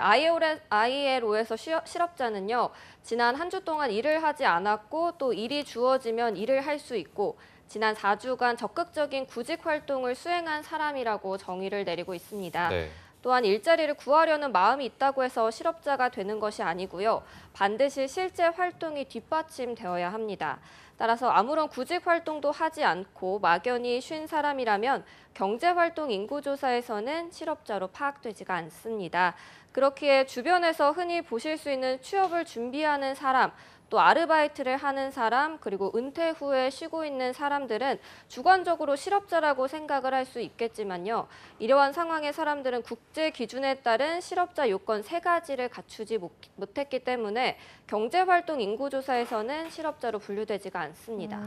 ILO에서 실업자는요. 지난 한 주 동안 일을 하지 않았고 또 일이 주어지면 일을 할 수 있고 지난 4주간 적극적인 구직 활동을 수행한 사람이라고 정의를 내리고 있습니다. 네. 또한 일자리를 구하려는 마음이 있다고 해서 실업자가 되는 것이 아니고요. 반드시 실제 활동이 뒷받침되어야 합니다. 따라서 아무런 구직 활동도 하지 않고 막연히 쉰 사람이라면 경제활동 인구조사에서는 실업자로 파악되지가 않습니다. 그렇기에 주변에서 흔히 보실 수 있는 취업을 준비하는 사람, 또 아르바이트를 하는 사람, 그리고 은퇴 후에 쉬고 있는 사람들은 주관적으로 실업자라고 생각을 할 수 있겠지만요. 이러한 상황의 사람들은 국제 기준에 따른 실업자 요건 3가지를 갖추지 못했기 때문에 경제활동 인구조사에서는 실업자로 분류되지가 않습니다.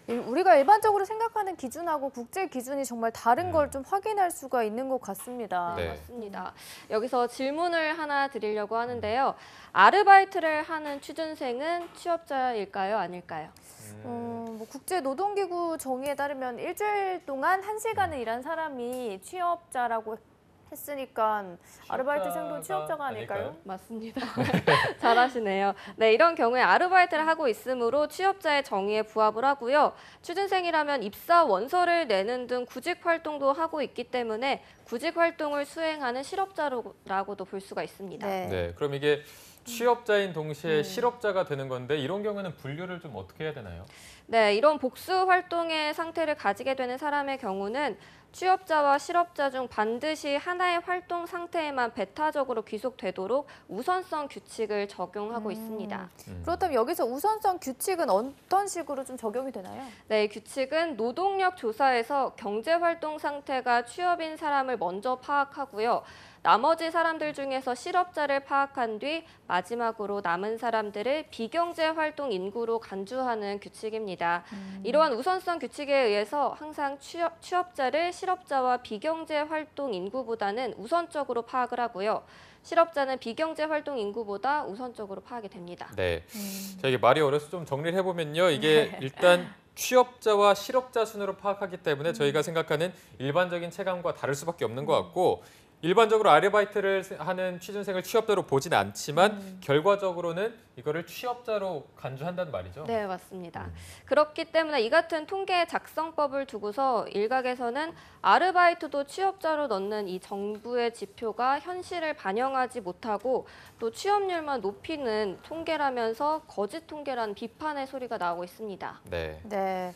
우리가 일반적으로 생각하는 기준하고 국제 기준이 정말 다른 걸 좀 확인할 수가 있는 것 같습니다. 네. 맞습니다. 여기서 질문을 하나 드리려고 하는데요. 아르바이트를 하는 취준생은 취업자일까요? 아닐까요? 뭐 국제노동기구 정의에 따르면 일주일 동안 1시간을 일한 사람이 취업자라고 했으니까 아르바이트생도 취업자가 아닐까요? 맞습니다. 잘하시네요. 네, 이런 경우에 아르바이트를 하고 있으므로 취업자의 정의에 부합을 하고요. 취준생이라면 입사 원서를 내는 등 구직 활동도 하고 있기 때문에 구직 활동을 수행하는 실업자라고도 볼 수가 있습니다. 네, 그럼 이게 취업자인 동시에 실업자가 되는 건데 이런 경우는 분류를 좀 어떻게 해야 되나요? 네, 이런 복수 활동의 상태를 가지게 되는 사람의 경우는 취업자와 실업자 중 반드시 하나의 활동 상태에만 배타적으로 귀속되도록 우선성 규칙을 적용하고 있습니다. 그렇다면 여기서 우선성 규칙은 어떤 식으로 좀 적용이 되나요? 네, 이 규칙은 노동력 조사에서 경제활동 상태가 취업인 사람을 먼저 파악하고요. 나머지 사람들 중에서 실업자를 파악한 뒤 마지막으로 남은 사람들을 비경제활동 인구로 간주하는 규칙입니다. 이러한 우선성 규칙에 의해서 항상 취업자를 실업자와 비경제활동 인구보다는 우선적으로 파악을 하고요. 실업자는 비경제활동 인구보다 우선적으로 파악이 됩니다. 네, 자, 이게 말이 어려서 좀 정리를 해보면요. 이게 일단 취업자와 실업자 순으로 파악하기 때문에 저희가 생각하는 일반적인 체감과 다를 수밖에 없는 것 같고 일반적으로 아르바이트를 하는 취준생을 취업자로 보진 않지만 결과적으로는 이거를 취업자로 간주한다는 말이죠. 네, 맞습니다. 그렇기 때문에 이 같은 통계 작성법을 두고서 일각에서는 아르바이트도 취업자로 넣는 이 정부의 지표가 현실을 반영하지 못하고 또 취업률만 높이는 통계라면서 거짓 통계라는 비판의 소리가 나오고 있습니다. 네. 네.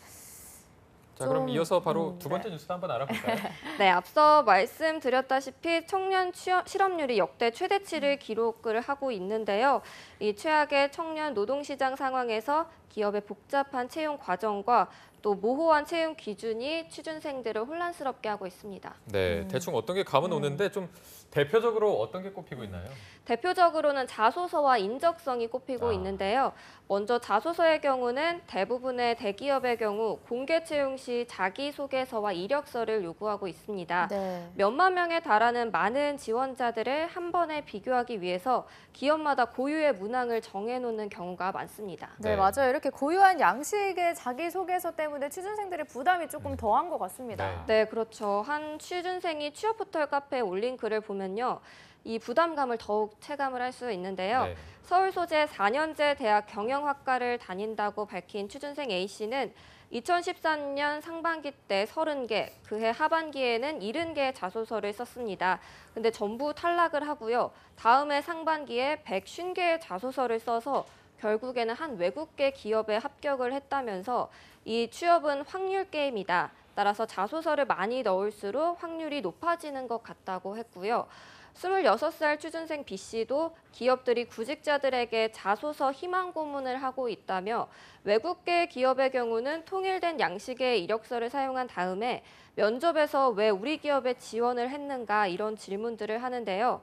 자, 그럼 이어서 바로 두 번째 뉴스도 한번 알아볼까요? 네, 앞서 말씀드렸다시피 청년 실업률이 역대 최대치를 기록을 하고 있는데요. 이 최악의 청년 노동시장 상황에서 기업의 복잡한 채용 과정과 또 모호한 채용 기준이 취준생들을 혼란스럽게 하고 있습니다. 네, 대충 어떤 게 감은 오는데 좀 대표적으로 어떤 게 꼽히고 있나요? 대표적으로는 자소서와 인적성이 꼽히고 있는데요. 먼저 자소서의 경우는 대부분의 대기업의 경우 공개 채용 시 자기소개서와 이력서를 요구하고 있습니다. 네. 몇만 명에 달하는 많은 지원자들을 한 번에 비교하기 위해서 기업마다 고유의 문항을 정해놓는 경우가 많습니다. 네, 맞아요. 이렇게 고유한 양식의 자기소개서 때문에 취준생들의 부담이 조금 더한 것 같습니다. 네, 그렇죠. 한 취준생이 취업포털 카페에 올린 글을 보면요. 이 부담감을 더욱 체감을 할 수 있는데요. 네. 서울 소재 4년제 대학 경영학과를 다닌다고 밝힌 취준생 A씨는 2013년 상반기 때 30개, 그해 하반기에는 70개의 자소서를 썼습니다. 근데 전부 탈락을 하고요. 다음해 상반기에 150개의 자소서를 써서 결국에는 한 외국계 기업에 합격을 했다면서 이 취업은 확률 게임이다. 따라서 자소서를 많이 넣을수록 확률이 높아지는 것 같다고 했고요. 26살 취준생 B씨도 기업들이 구직자들에게 자소서 희망 고문을 하고 있다며 외국계 기업의 경우는 통일된 양식의 이력서를 사용한 다음에 면접에서 왜 우리 기업에 지원을 했는가 이런 질문들을 하는데요.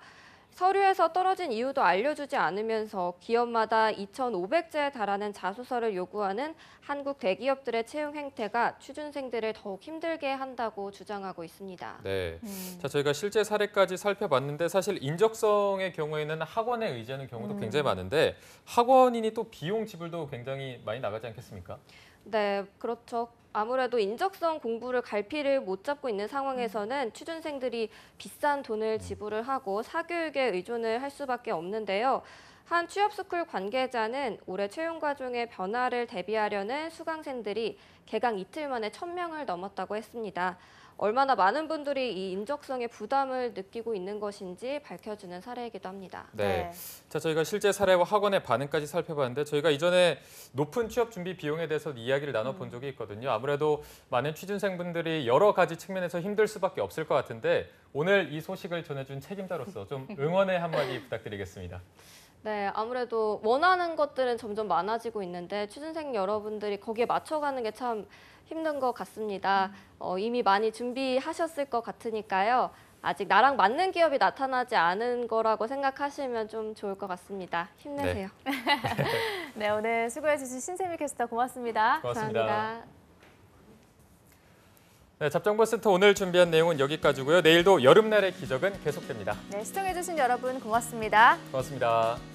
서류에서 떨어진 이유도 알려주지 않으면서 기업마다 2,500자에 달하는 자소서를 요구하는 한국 대기업들의 채용 행태가 취준생들을 더욱 힘들게 한다고 주장하고 있습니다. 네, 자, 저희가 실제 사례까지 살펴봤는데 사실 인적성의 경우에는 학원에 의지하는 경우도 굉장히 많은데 학원인이 또 비용 지불도 굉장히 많이 나가지 않겠습니까? 네, 그렇죠. 아무래도 인적성 공부를 갈피를 못 잡고 있는 상황에서는 취준생들이 비싼 돈을 지불을 하고 사교육에 의존을 할 수밖에 없는데요. 한 취업스쿨 관계자는 올해 채용 과정의 변화를 대비하려는 수강생들이 개강 이틀 만에 1,000명을 넘었다고 했습니다. 얼마나 많은 분들이 이 인적성의 부담을 느끼고 있는 것인지 밝혀주는 사례이기도 합니다. 네. 자, 저희가 실제 사례와 학원의 반응까지 살펴봤는데 저희가 이전에 높은 취업 준비 비용에 대해서 이야기를 나눠본 적이 있거든요. 아무래도 많은 취준생분들이 여러 가지 측면에서 힘들 수밖에 없을 것 같은데 오늘 이 소식을 전해준 책임자로서 좀 응원의 한마디 부탁드리겠습니다. 네, 아무래도 원하는 것들은 점점 많아지고 있는데 취준생 여러분들이 거기에 맞춰가는 게 참 힘든 것 같습니다. 이미 많이 준비하셨을 것 같으니까요. 아직 나랑 맞는 기업이 나타나지 않은 거라고 생각하시면 좀 좋을 것 같습니다. 힘내세요. 네, 네, 오늘 수고해주신 신세미 캐스터 고맙습니다. 고맙습니다. 감사합니다. 네, 잡정보센터 오늘 준비한 내용은 여기까지고요. 내일도 여름날의 기적은 계속됩니다. 네, 시청해주신 여러분 고맙습니다. 고맙습니다.